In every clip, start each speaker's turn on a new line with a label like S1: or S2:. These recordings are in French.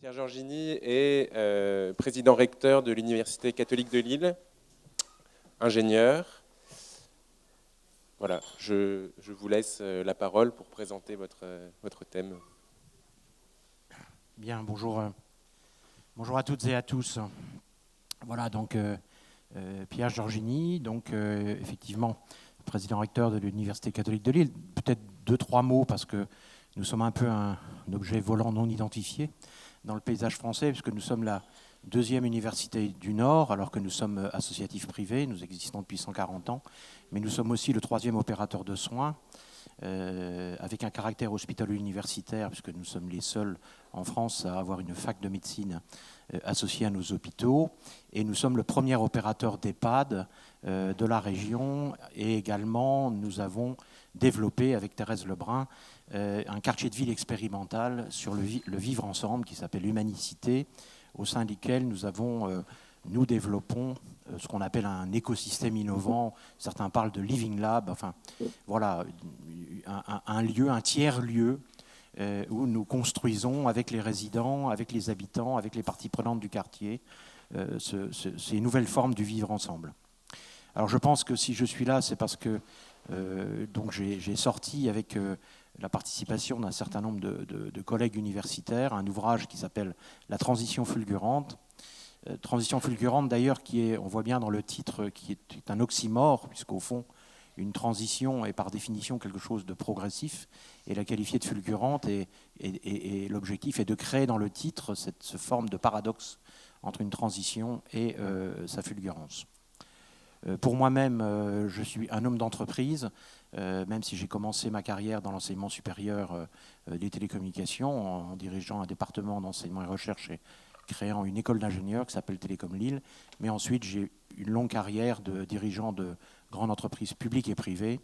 S1: Pierre Giorgini est président-recteur de l'Université catholique de Lille, ingénieur. Voilà, je vous laisse la parole pour présenter votre thème.
S2: Bien, bonjour à toutes et à tous. Voilà, donc Pierre Giorgini, donc effectivement président-recteur de l'Université catholique de Lille. Peut-être 2-3 mots parce que nous sommes un peu un objet volant non identifié dans le paysage français, puisque nous sommes la deuxième université du Nord, alors que nous sommes associatifs privés, nous existons depuis 140 ans, mais nous sommes aussi le troisième opérateur de soins, avec un caractère hospitalo-universitaire, puisque nous sommes les seuls en France à avoir une fac de médecine associée à nos hôpitaux, et nous sommes le premier opérateur d'EHPAD de la région, et également nous avons développé avec Thérèse Lebrun un quartier de ville expérimental sur le vivre ensemble qui s'appelle Humanicité, au sein duquel nous développons ce qu'on appelle un écosystème innovant. Certains parlent de Living Lab, enfin voilà, un lieu, un tiers-lieu où nous construisons avec les résidents, avec les habitants, avec les parties prenantes du quartier, ces nouvelles formes du vivre ensemble. Alors je pense que si je suis là, c'est parce que donc j'ai sorti avec la participation d'un certain nombre de collègues universitaires un ouvrage qui s'appelle « La transition fulgurante ». Transition fulgurante d'ailleurs qui est, on voit bien dans le titre, qui est un oxymore, puisqu'au fond, une transition est par définition quelque chose de progressif, et la qualifier de fulgurante, et l'objectif est de créer dans le titre cette forme de paradoxe entre une transition et sa fulgurance. Pour moi-même, je suis un homme d'entreprise, même si j'ai commencé ma carrière dans l'enseignement supérieur des télécommunications, en dirigeant un département d'enseignement et recherche et créant une école d'ingénieurs qui s'appelle Télécom Lille. Mais ensuite, j'ai une longue carrière de dirigeant de grandes entreprises publiques et privées,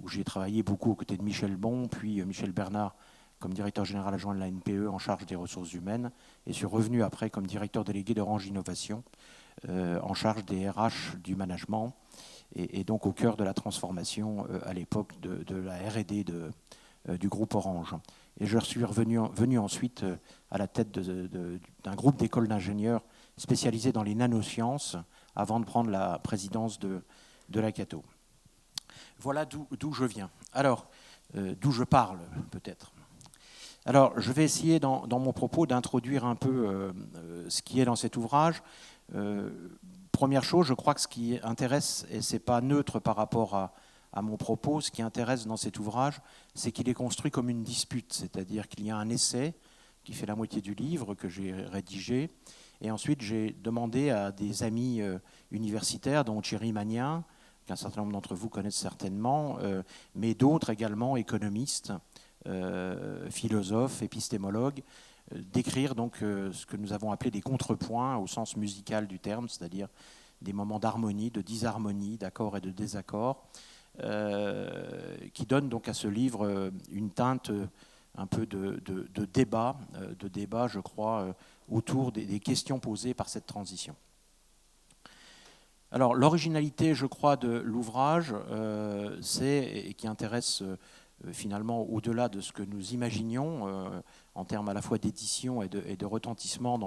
S2: où j'ai travaillé beaucoup aux côtés de Michel Bon, puis Michel Bernard comme directeur général adjoint de la NPE en charge des ressources humaines, et suis revenu après comme directeur délégué d'Orange Innovation, en charge des RH, du management, et donc au cœur de la transformation à l'époque de la R&D du groupe Orange. Et je suis venu ensuite à la tête d'un groupe d'écoles d'ingénieurs spécialisés dans les nanosciences avant de prendre la présidence de la Cato. Voilà d'où je viens. Alors, d'où je parle peut-être. Alors, je vais essayer dans mon propos d'introduire un peu ce qui est dans cet ouvrage. Première chose, je crois que ce qui intéresse, et ce n'est pas neutre par rapport à mon propos, ce qui intéresse dans cet ouvrage, c'est qu'il est construit comme une dispute, c'est-à-dire qu'il y a un essai qui fait la moitié du livre que j'ai rédigé, et ensuite j'ai demandé à des amis universitaires, dont Thierry Magnin, qu'un certain nombre d'entre vous connaissent certainement, mais d'autres également, économistes, philosophes, épistémologues, d'écrire donc ce que nous avons appelé des contrepoints au sens musical du terme, c'est-à-dire des moments d'harmonie, de disharmonie, d'accord et de désaccord, qui donnent donc à ce livre une teinte un peu de débat, je crois, autour des questions posées par cette transition. Alors l'originalité, je crois, de l'ouvrage, et qui intéresse finalement au-delà de ce que nous imaginions en termes à la fois d'édition et de retentissement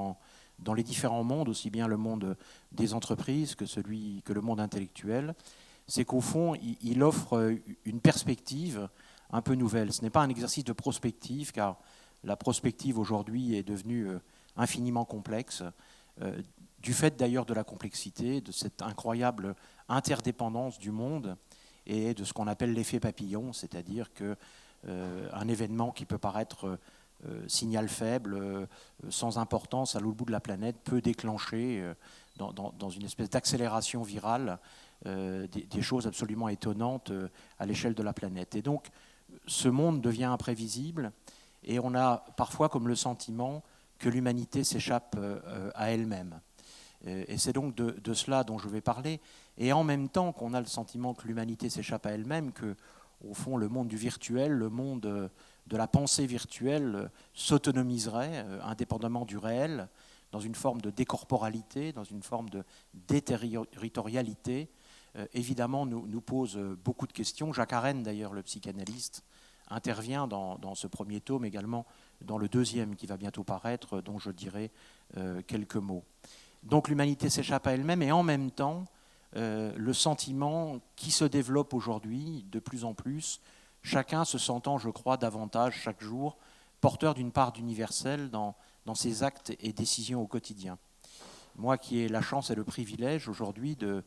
S2: dans les différents mondes, aussi bien le monde des entreprises que le monde intellectuel, c'est qu'au fond, il offre une perspective un peu nouvelle. Ce n'est pas un exercice de prospective, car la prospective aujourd'hui est devenue infiniment complexe, du fait d'ailleurs de la complexité, de cette incroyable interdépendance du monde, et de ce qu'on appelle l'effet papillon, c'est-à-dire qu'un événement qui peut paraître signal faible, sans importance à l'autre bout de la planète, peut déclencher dans une espèce d'accélération virale des choses absolument étonnantes à l'échelle de la planète. Et donc, ce monde devient imprévisible, et on a parfois comme le sentiment que l'humanité s'échappe à elle-même. Et c'est donc de cela dont je vais parler. Et en même temps qu'on a le sentiment que l'humanité s'échappe à elle-même, que, au fond, le monde du virtuel, le monde de la pensée virtuelle s'autonomiserait indépendamment du réel, dans une forme de décorporalité, dans une forme de déterritorialité, évidemment nous pose beaucoup de questions. Jacques Arène, d'ailleurs, le psychanalyste, intervient dans ce premier tome également dans le deuxième qui va bientôt paraître, dont je dirai quelques mots. Donc l'humanité s'échappe à elle-même et en même temps, le sentiment qui se développe aujourd'hui de plus en plus, chacun se sentant, je crois, davantage chaque jour, porteur d'une part d'universel dans ses actes et décisions au quotidien. Moi qui ai la chance et le privilège aujourd'hui de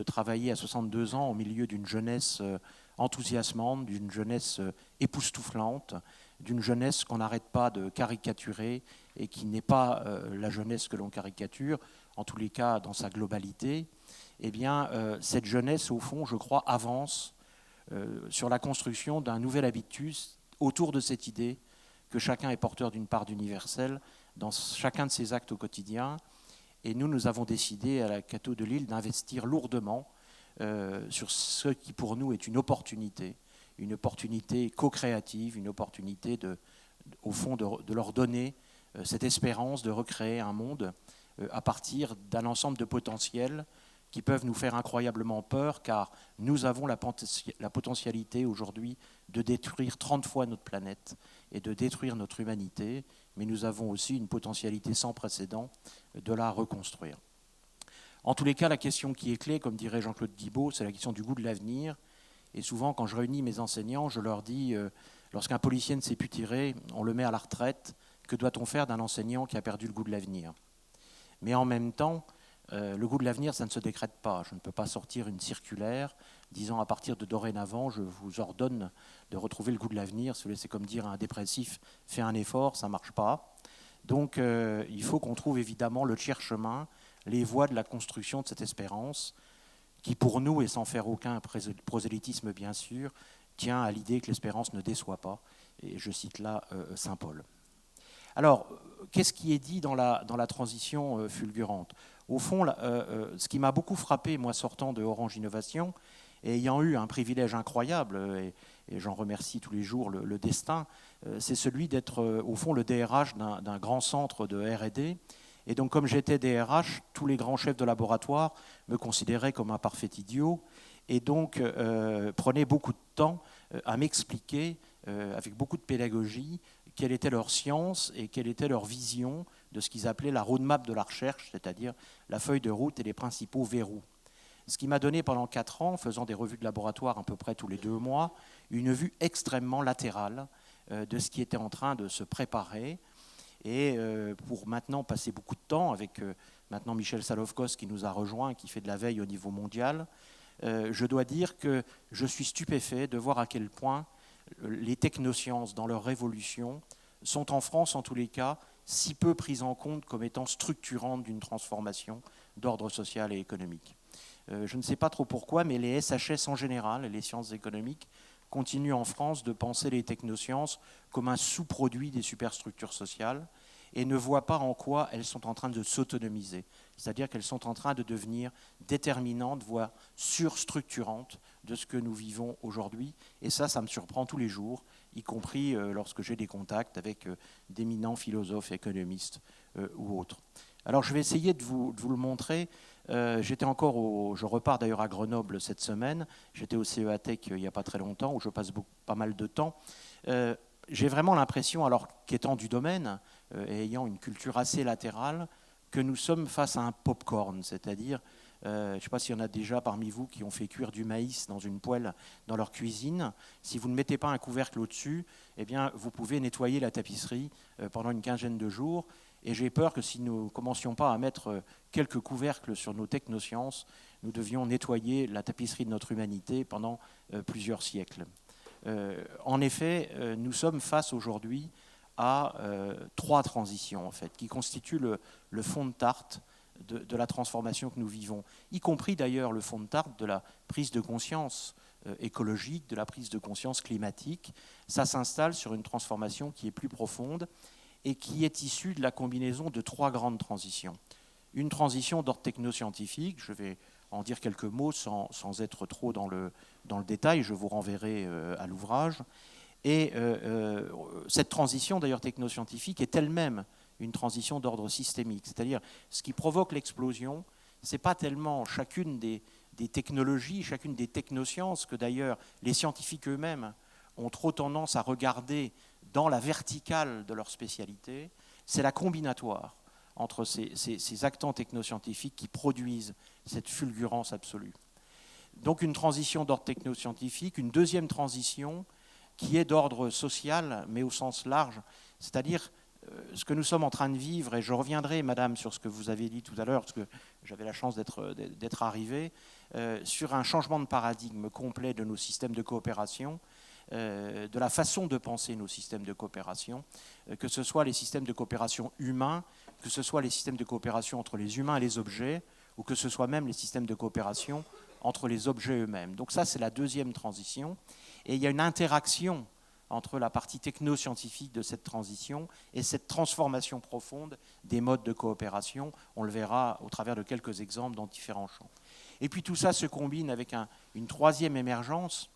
S2: travailler à 62 ans au milieu d'une jeunesse enthousiasmante, d'une jeunesse époustouflante, d'une jeunesse qu'on n'arrête pas de caricaturer et qui n'est pas la jeunesse que l'on caricature, en tous les cas dans sa globalité, eh bien, cette jeunesse, au fond, je crois, avance sur la construction d'un nouvel habitus autour de cette idée que chacun est porteur d'une part d'universel dans chacun de ses actes au quotidien. Et nous avons décidé à la Cato de Lille d'investir lourdement sur ce qui pour nous est une opportunité co-créative, une opportunité au fond de leur donner cette espérance de recréer un monde à partir d'un ensemble de potentiels qui peuvent nous faire incroyablement peur, car nous avons la potentialité aujourd'hui de détruire 30 fois notre planète et de détruire notre humanité, mais nous avons aussi une potentialité sans précédent de la reconstruire. En tous les cas, la question qui est clé, comme dirait Jean-Claude Guibault, c'est la question du goût de l'avenir. Et souvent, quand je réunis mes enseignants, je leur dis, lorsqu'un policier ne sait plus tirer, on le met à la retraite, que doit-on faire d'un enseignant qui a perdu le goût de l'avenir ? Mais en même temps, le goût de l'avenir, ça ne se décrète pas. Je ne peux pas sortir une circulaire disant à partir de dorénavant, je vous ordonne de retrouver le goût de l'avenir. C'est comme dire à un dépressif, fais un effort, ça ne marche pas. Donc il faut qu'on trouve évidemment le tiers chemin, les voies de la construction de cette espérance, qui pour nous, et sans faire aucun prosélytisme bien sûr, tient à l'idée que l'espérance ne déçoit pas. Et je cite là saint Paul. Alors, qu'est-ce qui est dit dans la transition fulgurante ? Au fond, ce qui m'a beaucoup frappé, moi, sortant de Orange Innovation, et ayant eu un privilège incroyable, et j'en remercie tous les jours le destin, c'est celui d'être, au fond, le DRH d'un grand centre de R&D. Et donc, comme j'étais DRH, tous les grands chefs de laboratoire me considéraient comme un parfait idiot, et donc prenaient beaucoup de temps à m'expliquer, avec beaucoup de pédagogie, quelle était leur science et quelle était leur vision de ce qu'ils appelaient la roadmap de la recherche, c'est-à-dire la feuille de route et les principaux verrous. Ce qui m'a donné pendant 4 ans, faisant des revues de laboratoire à peu près tous les 2 mois, une vue extrêmement latérale de ce qui était en train de se préparer. Et pour maintenant passer beaucoup de temps avec maintenant Michel Salovkos qui nous a rejoints, qui fait de la veille au niveau mondial, je dois dire que je suis stupéfait de voir à quel point les technosciences, dans leur révolution, sont en France, en tous les cas, si peu prises en compte comme étant structurantes d'une transformation d'ordre social et économique. Je ne sais pas trop pourquoi, mais les SHS en général, les sciences économiques, continuent en France de penser les technosciences comme un sous-produit des superstructures sociales et ne voient pas en quoi elles sont en train de s'autonomiser. C'est-à-dire qu'elles sont en train de devenir déterminantes, voire surstructurantes de ce que nous vivons aujourd'hui. Et ça me surprend tous les jours, y compris lorsque j'ai des contacts avec d'éminents philosophes, économistes ou autres. Alors je vais essayer de vous le montrer. Je repars d'ailleurs à Grenoble cette semaine. J'étais au CEATech il n'y a pas très longtemps, où je passe pas mal de temps. J'ai vraiment l'impression, alors qu'étant du domaine et ayant une culture assez latérale, que nous sommes face à un pop-corn, c'est-à-dire, je ne sais pas s'il y en a déjà parmi vous qui ont fait cuire du maïs dans une poêle dans leur cuisine. Si vous ne mettez pas un couvercle au-dessus, eh bien, vous pouvez nettoyer la tapisserie pendant une quinzaine de jours. Et j'ai peur que si nous ne commencions pas à mettre quelques couvercles sur nos technosciences, nous devions nettoyer la tapisserie de notre humanité pendant plusieurs siècles. En effet, nous sommes face aujourd'hui à 3 transitions, en fait, qui constituent le fond de tarte de la transformation que nous vivons, y compris d'ailleurs le fond de tarte de la prise de conscience écologique, de la prise de conscience climatique. Ça s'installe sur une transformation qui est plus profonde et qui est issue de la combinaison de 3 grandes transitions. Une transition d'ordre technoscientifique, je vais en dire quelques mots sans être trop dans le détail, je vous renverrai à l'ouvrage. Et cette transition, d'ailleurs technoscientifique, est elle-même une transition d'ordre systémique. C'est-à-dire, ce qui provoque l'explosion, ce n'est pas tellement chacune des technologies, chacune des technosciences, que d'ailleurs les scientifiques eux-mêmes ont trop tendance à regarder dans la verticale de leur spécialité, c'est la combinatoire entre ces actants technoscientifiques qui produisent cette fulgurance absolue. Donc une transition d'ordre technoscientifique, une deuxième transition qui est d'ordre social, mais au sens large, c'est-à-dire ce que nous sommes en train de vivre, et je reviendrai, madame, sur ce que vous avez dit tout à l'heure, parce que j'avais la chance d'être arrivé, sur un changement de paradigme complet de nos systèmes de coopération, de la façon de penser nos systèmes de coopération, que ce soit les systèmes de coopération humains, que ce soit les systèmes de coopération entre les humains et les objets, ou que ce soit même les systèmes de coopération entre les objets eux-mêmes. Donc ça, c'est la deuxième transition. Et il y a une interaction entre la partie technoscientifique de cette transition et cette transformation profonde des modes de coopération. On le verra au travers de quelques exemples dans différents champs. Et puis tout ça se combine avec une troisième émergence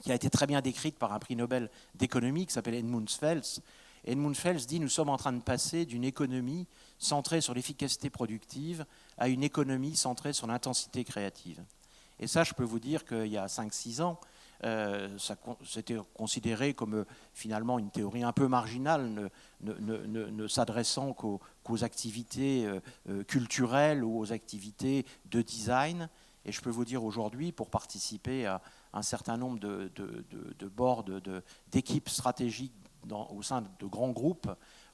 S2: qui a été très bien décrite par un prix Nobel d'économie qui s'appelle Edmund Svelts. Edmund Svelts dit « Nous sommes en train de passer d'une économie centrée sur l'efficacité productive à une économie centrée sur l'intensité créative ». Et ça, je peux vous dire qu'il y a 5-6 ans, c'était considéré comme finalement une théorie un peu marginale, ne s'adressant qu'aux activités culturelles ou aux activités de design. Et je peux vous dire aujourd'hui, pour participer à un certain nombre de boards, d'équipes stratégiques au sein de grands groupes,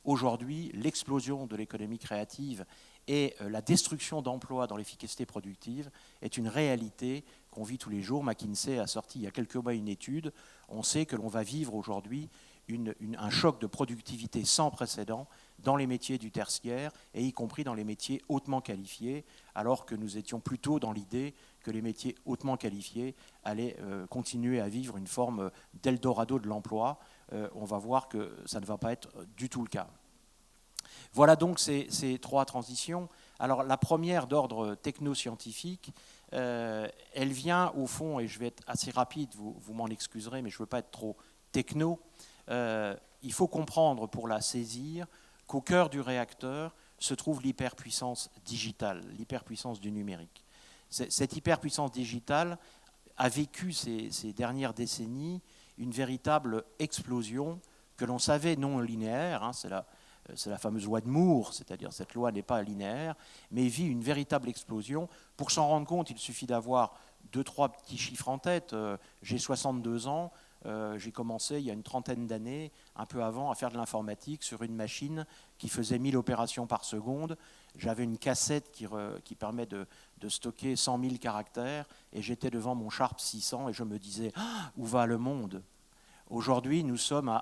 S2: aujourd'hui, l'explosion de l'économie créative et la destruction d'emplois dans l'efficacité productive est une réalité qu'on vit tous les jours. McKinsey a sorti il y a quelques mois une étude. On sait que l'on va vivre aujourd'hui un choc de productivité sans précédent dans les métiers du tertiaire et y compris dans les métiers hautement qualifiés, alors que nous étions plutôt dans l'idée que les métiers hautement qualifiés allaient continuer à vivre une forme d'Eldorado de l'emploi. On va voir que ça ne va pas être du tout le cas. Voilà donc ces trois transitions. Alors la première d'ordre technoscientifique, elle vient au fond, et je vais être assez rapide, vous m'en excuserez, mais je ne veux pas être trop techno. Il faut comprendre pour la saisir qu'au cœur du réacteur se trouve l'hyperpuissance digitale, l'hyperpuissance du numérique. Cette hyperpuissance digitale a vécu ces dernières décennies une véritable explosion que l'on savait non linéaire, hein, c'est la fameuse loi de Moore, c'est-à-dire cette loi n'est pas linéaire, mais vit une véritable explosion. Pour s'en rendre compte, il suffit d'avoir 2-3 petits chiffres en tête. J'ai 62 ans, j'ai commencé il y a une trentaine d'années, un peu avant, à faire de l'informatique sur une machine qui faisait 1000 opérations par seconde. J'avais une cassette qui permet de stocker 100 000 caractères et j'étais devant mon Sharp 600 et je me disais « Où va le monde ?» Aujourd'hui, nous sommes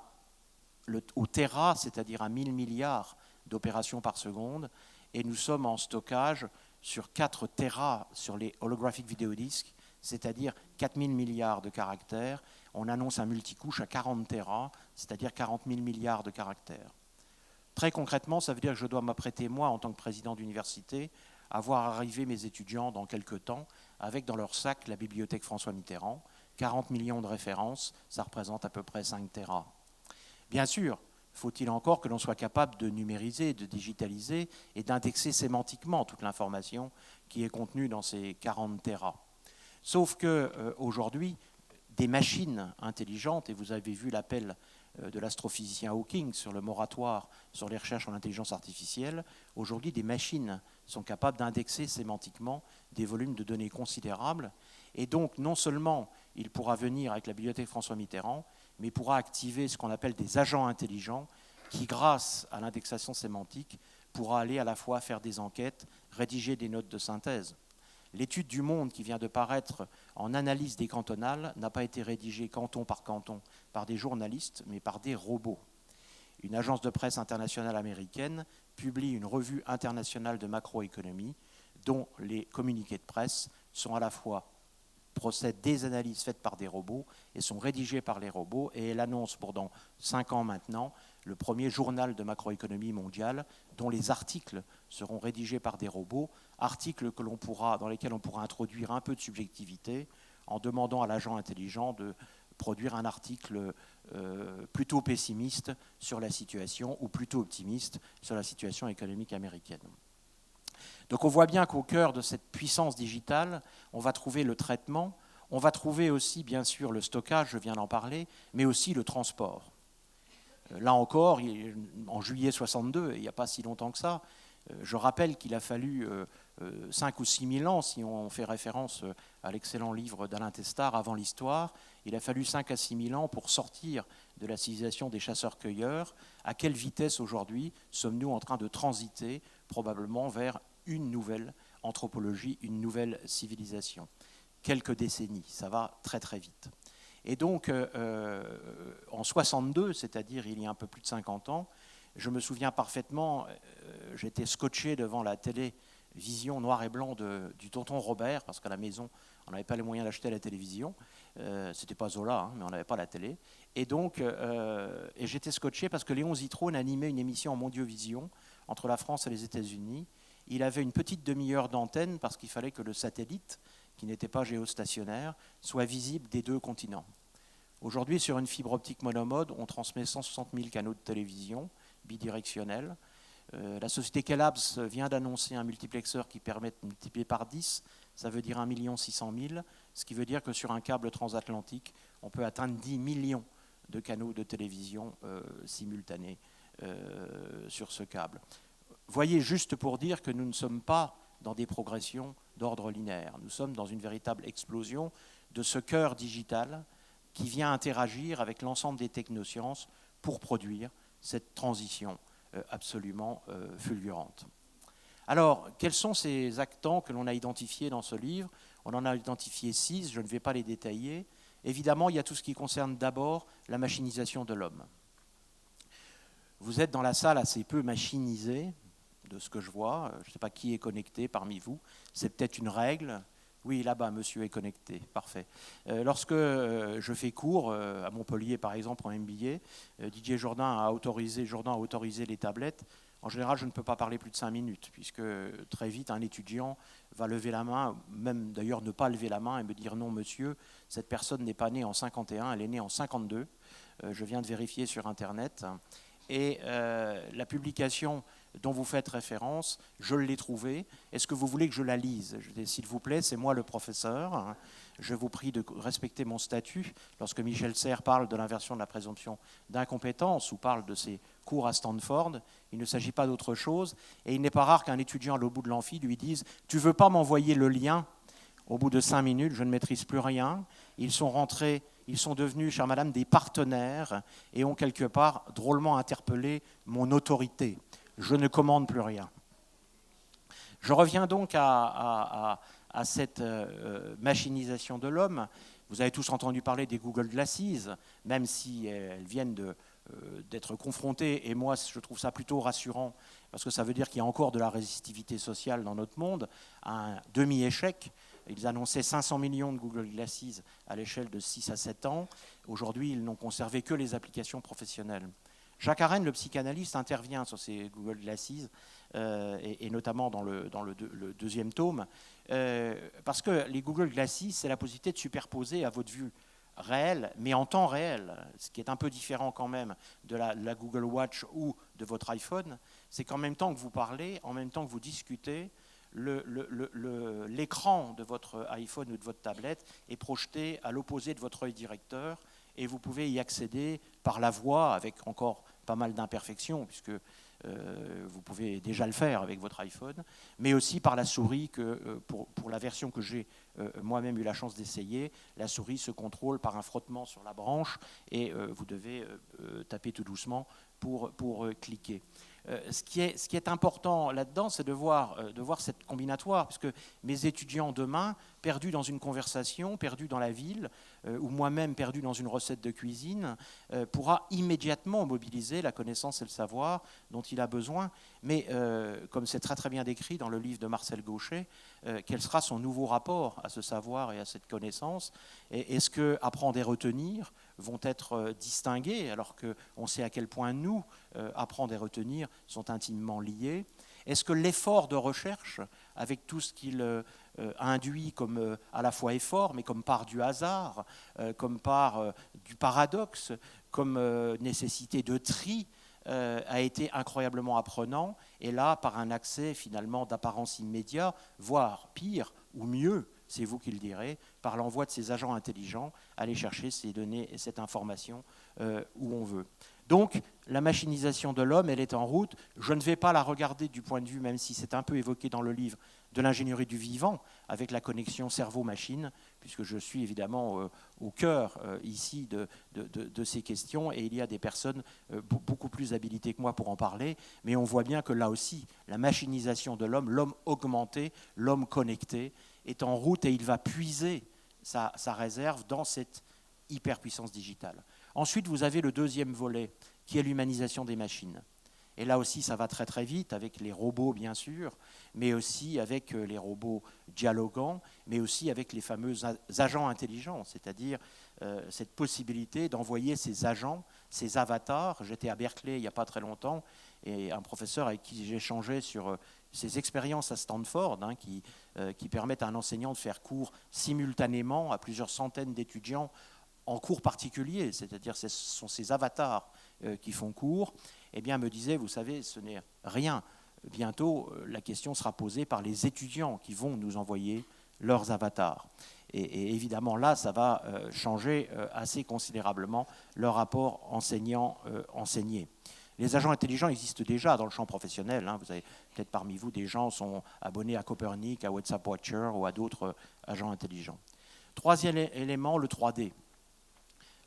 S2: au Tera, c'est-à-dire à 1000 milliards d'opérations par seconde, et nous sommes en stockage sur 4 Tera sur les holographic video disks, c'est-à-dire 4000 milliards de caractères. On annonce un multicouche à 40 Tera, c'est-à-dire 40 000 milliards de caractères. Très concrètement, ça veut dire que je dois m'apprêter, moi, en tant que président d'université, à voir arriver mes étudiants dans quelques temps, avec dans leur sac la bibliothèque François Mitterrand, 40 millions de références, ça représente à peu près 5 Tera. Bien sûr, faut-il encore que l'on soit capable de numériser, de digitaliser et d'indexer sémantiquement toute l'information qui est contenue dans ces 40 Tera. Sauf qu'aujourd'hui, des machines intelligentes, et vous avez vu l'appel de l'astrophysicien Hawking sur le moratoire sur les recherches en intelligence artificielle, aujourd'hui des machines sont capables d'indexer sémantiquement des volumes de données considérables. Et donc non seulement il pourra venir avec la bibliothèque François Mitterrand, mais pourra activer ce qu'on appelle des agents intelligents qui, grâce à l'indexation sémantique, pourra aller à la fois faire des enquêtes, rédiger des notes de synthèse. L'étude du Monde qui vient de paraître en analyse des cantonales n'a pas été rédigée canton par des journalistes, mais par des robots. Une agence de presse internationale américaine publie une revue internationale de macroéconomie dont les communiqués de presse sont à la fois procèdent des analyses faites par des robots et sont rédigées par les robots, et elle annonce pour dans 5 ans maintenant le premier journal de macroéconomie mondiale dont les articles seront rédigés par des robots, articles dans lesquels on pourra introduire un peu de subjectivité en demandant à l'agent intelligent de produire un article plutôt pessimiste sur la situation ou plutôt optimiste sur la situation économique américaine. Donc on voit bien qu'au cœur de cette puissance digitale, on va trouver le traitement, on va trouver aussi bien sûr le stockage, je viens d'en parler, mais aussi le transport. Là encore, en juillet 62, il n'y a pas si longtemps que ça, je rappelle qu'il a fallu 5 ou 6 000 ans, si on fait référence à l'excellent livre d'Alain Testard, Avant l'histoire, il a fallu 5 à 6 000 ans pour sortir de la civilisation des chasseurs-cueilleurs. À quelle vitesse aujourd'hui sommes-nous en train de transiter probablement vers une nouvelle anthropologie, une nouvelle civilisation? Quelques décennies, ça va très très vite. Et donc, en 62, c'est-à-dire il y a un peu plus de 50 ans, je me souviens parfaitement, j'étais scotché devant la télévision noir et blanc du tonton Robert, parce qu'à la maison, on n'avait pas les moyens d'acheter la télévision. C'était pas Zola, hein, mais on n'avait pas la télé. Et donc, j'étais scotché parce que Léon Zitrone animait une émission en mondiovision entre la France et les États-Unis. Il avait une petite demi-heure d'antenne parce qu'il fallait que le satellite, qui n'était pas géostationnaire, soit visible des deux continents. Aujourd'hui, sur une fibre optique monomode, on transmet 160 000 canaux de télévision bidirectionnels. La société Kellabs vient d'annoncer un multiplexeur qui permet de multiplier par 10, ça veut dire 1 600 000, ce qui veut dire que sur un câble transatlantique, on peut atteindre 10 millions de canaux de télévision simultanés sur ce câble. Voyez, juste pour dire que nous ne sommes pas dans des progressions d'ordre linéaire. Nous sommes dans une véritable explosion de ce cœur digital qui vient interagir avec l'ensemble des technosciences pour produire cette transition absolument fulgurante. Alors, quels sont ces actants que l'on a identifiés dans ce livre? On en a identifié 6, je ne vais pas les détailler. Évidemment, il y a tout ce qui concerne d'abord la machinisation de l'homme. Vous êtes dans la salle assez peu machinisée, de ce que je vois. Je ne sais pas qui est connecté parmi vous. C'est peut-être une règle. Oui, là-bas, monsieur est connecté. Parfait. Lorsque je fais cours à Montpellier, par exemple, en MBA, Didier Jourdain a autorisé les tablettes. En général, je ne peux pas parler plus de 5 minutes, puisque très vite, un étudiant va lever la main, même d'ailleurs ne pas lever la main et me dire « Non, monsieur, cette personne n'est pas née en 51, elle est née en 52. Je viens de vérifier sur Internet. » Et la publication dont vous faites référence, je l'ai trouvée. Est-ce que vous voulez que je la lise? S'il vous plaît, c'est moi le professeur. Je vous prie de respecter mon statut. Lorsque Michel Serres parle de l'inversion de la présomption d'incompétence ou parle de ses cours à Stanford, il ne s'agit pas d'autre chose. Et il n'est pas rare qu'un étudiant à l'autre bout de l'amphi lui dise « Tu ne veux pas m'envoyer le lien ?» Au bout de 5 minutes, je ne maîtrise plus rien. Ils sont rentrés, ils sont devenus, chère madame, des partenaires et ont quelque part drôlement interpellé mon autorité. Je ne commande plus rien. Je reviens donc à cette machinisation de l'homme. Vous avez tous entendu parler des Google Glasses, même si elles viennent d'être confrontées, et moi je trouve ça plutôt rassurant, parce que ça veut dire qu'il y a encore de la résistivité sociale dans notre monde, un demi-échec. Ils annonçaient 500 millions de Google Glasses à l'échelle de 6 à 7 ans. Aujourd'hui, ils n'ont conservé que les applications professionnelles. Jacques Arène, le psychanalyste, intervient sur ces Google Glasses, et notamment dans le deuxième tome, parce que les Google Glasses, c'est la possibilité de superposer à votre vue réelle, mais en temps réel, ce qui est un peu différent quand même de la Google Watch ou de votre iPhone, c'est qu'en même temps que vous parlez, en même temps que vous discutez, l'écran de votre iPhone ou de votre tablette est projeté à l'opposé de votre œil directeur, et vous pouvez y accéder par la voix, avec encore pas mal d'imperfections, puisque vous pouvez déjà le faire avec votre iPhone, mais aussi par la souris, que pour la version que j'ai moi-même eu la chance d'essayer, la souris se contrôle par un frottement sur la branche, et vous devez taper tout doucement pour cliquer. Ce qui est important là-dedans, c'est de voir cette combinatoire, parce que mes étudiants demain, perdus dans une conversation, perdus dans la ville, ou moi-même perdu dans une recette de cuisine, pourra immédiatement mobiliser la connaissance et le savoir dont il a besoin. Mais comme c'est très très bien décrit dans le livre de Marcel Gauchet, quel sera son nouveau rapport à ce savoir et à cette connaissance? Est-ce que apprendre et retenir vont être distingués, alors qu'on sait à quel point nous, apprendre et retenir, sont intimement liés? Est-ce que l'effort de recherche, avec tout ce qu'il induit comme à la fois effort, mais comme part du hasard, comme part du paradoxe, comme nécessité de tri, a été incroyablement apprenant, et là, par un accès finalement d'apparence immédiat, voire pire ou mieux, c'est vous qui le direz, par l'envoi de ces agents intelligents, aller chercher ces données et cette information où on veut. Donc, la machinisation de l'homme, elle est en route. Je ne vais pas la regarder du point de vue, même si c'est un peu évoqué dans le livre, de l'ingénierie du vivant, avec la connexion cerveau-machine, puisque je suis évidemment au cœur ici de ces questions, et il y a des personnes beaucoup plus habilitées que moi pour en parler, mais on voit bien que là aussi, la machinisation de l'homme, l'homme augmenté, l'homme connecté, est en route et il va puiser sa réserve dans cette hyperpuissance digitale. Ensuite, vous avez le deuxième volet, qui est l'humanisation des machines. Et là aussi, ça va très très vite avec les robots, bien sûr, mais aussi avec les robots dialoguants, mais aussi avec les fameux agents intelligents, c'est-à-dire cette possibilité d'envoyer ces agents, ces avatars. J'étais à Berkeley il n'y a pas très longtemps, et un professeur avec qui j'ai échangé sur ces expériences à Stanford, qui permettent à un enseignant de faire cours simultanément à plusieurs centaines d'étudiants en cours particulier, c'est-à-dire ce sont ces avatars qui font cours, eh bien, me disait, vous savez, ce n'est rien. Bientôt, la question sera posée par les étudiants qui vont nous envoyer leurs avatars. Et évidemment, là, ça va changer assez considérablement le rapport enseignant-enseigné. Les agents intelligents existent déjà dans le champ professionnel. Vous avez peut-être parmi vous des gens qui sont abonnés à Copernic, à WhatsApp Watcher ou à d'autres agents intelligents. Troisième élément, le 3D.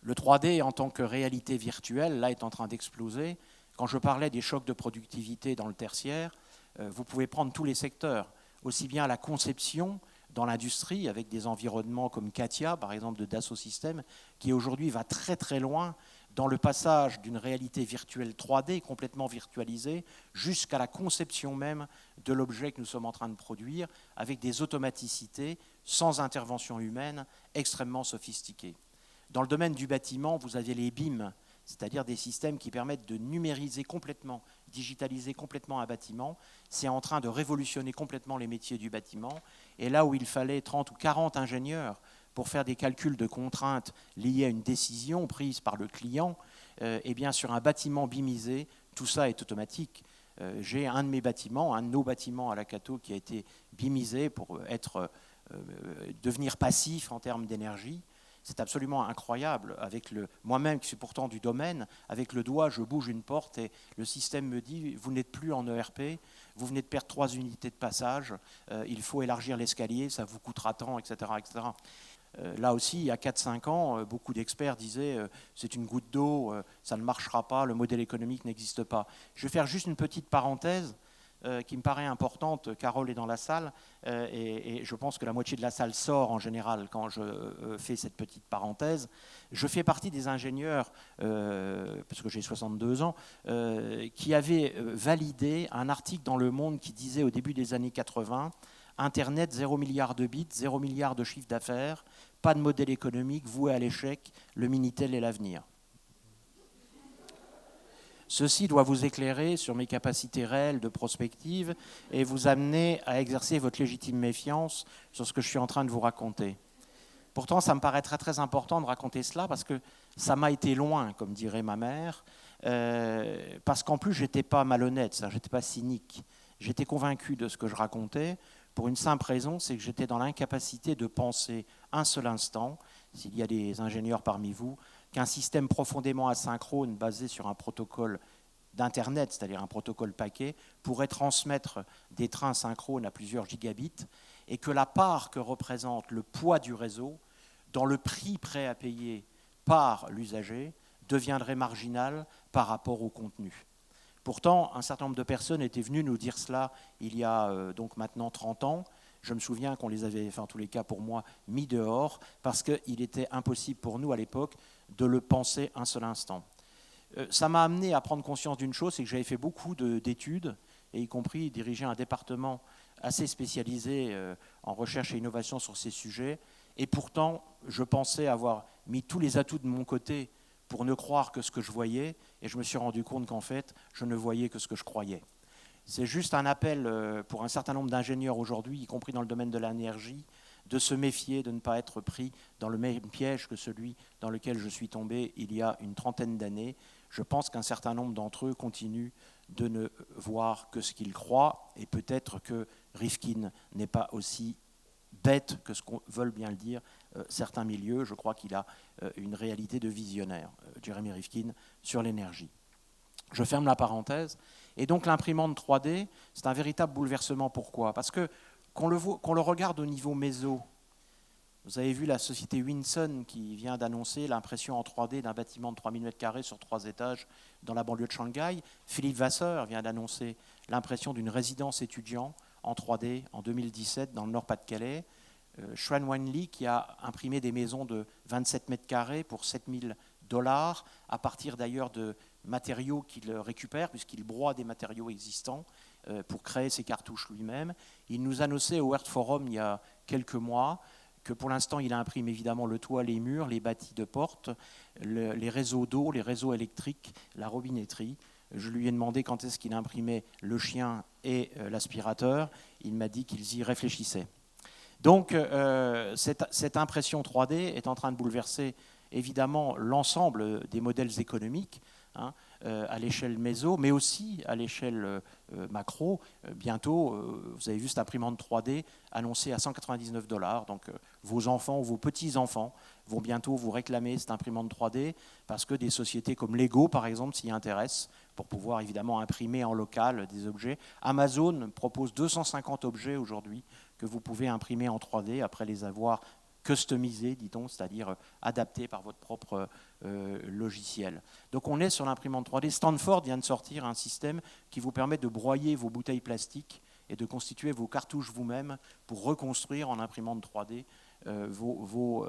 S2: Le 3D en tant que réalité virtuelle, là, est en train d'exploser. Quand je parlais des chocs de productivité dans le tertiaire, vous pouvez prendre tous les secteurs, aussi bien la conception dans l'industrie, avec des environnements comme CATIA, par exemple, de Dassault Systèmes, qui aujourd'hui va très très loin dans le passage d'une réalité virtuelle 3D, complètement virtualisée, jusqu'à la conception même de l'objet que nous sommes en train de produire, avec des automaticités sans intervention humaine extrêmement sophistiquées. Dans le domaine du bâtiment, vous avez les BIM, c'est-à-dire des systèmes qui permettent de numériser complètement, digitaliser complètement un bâtiment. C'est en train de révolutionner complètement les métiers du bâtiment. Et là où il fallait 30 ou 40 ingénieurs pour faire des calculs de contraintes liées à une décision prise par le client, eh bien sur un bâtiment BIMisé, tout ça est automatique. J'ai un de mes bâtiments, un de nos bâtiments à la Cato qui a été BIMisé pour devenir passif en termes d'énergie. C'est absolument incroyable. Moi-même, qui suis pourtant du domaine, avec le doigt, je bouge une porte et le système me dit « Vous n'êtes plus en ERP, vous venez de perdre 3 unités de passage, il faut élargir l'escalier, ça vous coûtera tant, etc. etc. » Là aussi, il y a 4-5 ans, beaucoup d'experts disaient c'est une goutte d'eau, ça ne marchera pas, le modèle économique n'existe pas. Je vais faire juste une petite parenthèse qui me paraît importante. Carole est dans la salle et je pense que la moitié de la salle sort en général quand je fais cette petite parenthèse. Je fais partie des ingénieurs, parce que j'ai 62 ans, qui avaient validé un article dans Le Monde qui disait au début des années 80 Internet, 0 milliard de bits, 0 milliard de chiffre d'affaires, pas de modèle économique, voué à l'échec, le Minitel est l'avenir. Ceci doit vous éclairer sur mes capacités réelles de prospective et vous amener à exercer votre légitime méfiance sur ce que je suis en train de vous raconter. Pourtant, ça me paraît très très important de raconter cela parce que ça m'a été loin, comme dirait ma mère, parce qu'en plus, je n'étais pas malhonnête, je n'étais pas cynique. J'étais convaincu de ce que je racontais pour une simple raison, c'est que j'étais dans l'incapacité de penser un seul instant, s'il y a des ingénieurs parmi vous, qu'un système profondément asynchrone basé sur un protocole d'Internet, c'est-à-dire un protocole paquet, pourrait transmettre des trains synchrones à plusieurs gigabits et que la part que représente le poids du réseau dans le prix prêt à payer par l'usager deviendrait marginal par rapport au contenu. Pourtant, un certain nombre de personnes étaient venues nous dire cela il y a donc maintenant 30 ans. Je me souviens qu'on les avait, en tous les cas pour moi, mis dehors parce qu'il était impossible pour nous à l'époque de le penser un seul instant. Ça m'a amené à prendre conscience d'une chose, c'est que j'avais fait beaucoup d'études, et y compris diriger un département assez spécialisé en recherche et innovation sur ces sujets. Et pourtant, je pensais avoir mis tous les atouts de mon côté pour ne croire que ce que je voyais, et je me suis rendu compte qu'en fait, je ne voyais que ce que je croyais. C'est juste un appel pour un certain nombre d'ingénieurs aujourd'hui, y compris dans le domaine de l'énergie, de se méfier, de ne pas être pris dans le même piège que celui dans lequel je suis tombé il y a une trentaine d'années. Je pense qu'un certain nombre d'entre eux continuent de ne voir que ce qu'ils croient, et peut-être que Rifkin n'est pas aussi bête que ce qu'on veut bien le dire certains milieux. Je crois qu'il a une réalité de visionnaire, Jeremy Rifkin, sur l'énergie. Je ferme la parenthèse. Et donc l'imprimante 3D, c'est un véritable bouleversement. Pourquoi? Parce que qu'on le regarde au niveau méso, vous avez vu la société Winson qui vient d'annoncer l'impression en 3D d'un bâtiment de 3000 m² sur 3 étages dans la banlieue de Shanghai. Philippe Vasseur vient d'annoncer l'impression d'une résidence étudiant en 3D en 2017 dans le Nord-Pas-de-Calais. Xuan Wanli qui a imprimé des maisons de 27 m² pour 7000 $ à partir d'ailleurs de matériaux qu'il récupère puisqu'il broie des matériaux existants pour créer ses cartouches lui-même. Il nous annonçait au World Forum il y a quelques mois que pour l'instant, il imprime évidemment le toit, les murs, les bâtis de portes, les réseaux d'eau, les réseaux électriques, la robinetterie. Je lui ai demandé quand est-ce qu'il imprimait le chien et l'aspirateur. Il m'a dit qu'ils y réfléchissaient. Donc, cette impression 3D est en train de bouleverser évidemment l'ensemble des modèles économiques, hein, à l'échelle méso, mais aussi à l'échelle macro. Bientôt, vous avez vu cette imprimante 3D annoncée à 199 $. Donc, vos enfants ou vos petits-enfants vont bientôt vous réclamer cette imprimante 3D parce que des sociétés comme Lego, par exemple, s'y intéressent pour pouvoir évidemment imprimer en local des objets. Amazon propose 250 objets aujourd'hui que vous pouvez imprimer en 3D après les avoir customisés, dit-on, c'est-à-dire adaptés par votre propre logiciel. Donc on est sur l'imprimante 3D. Stanford vient de sortir un système qui vous permet de broyer vos bouteilles plastiques et de constituer vos cartouches vous-même pour reconstruire en imprimante 3D vos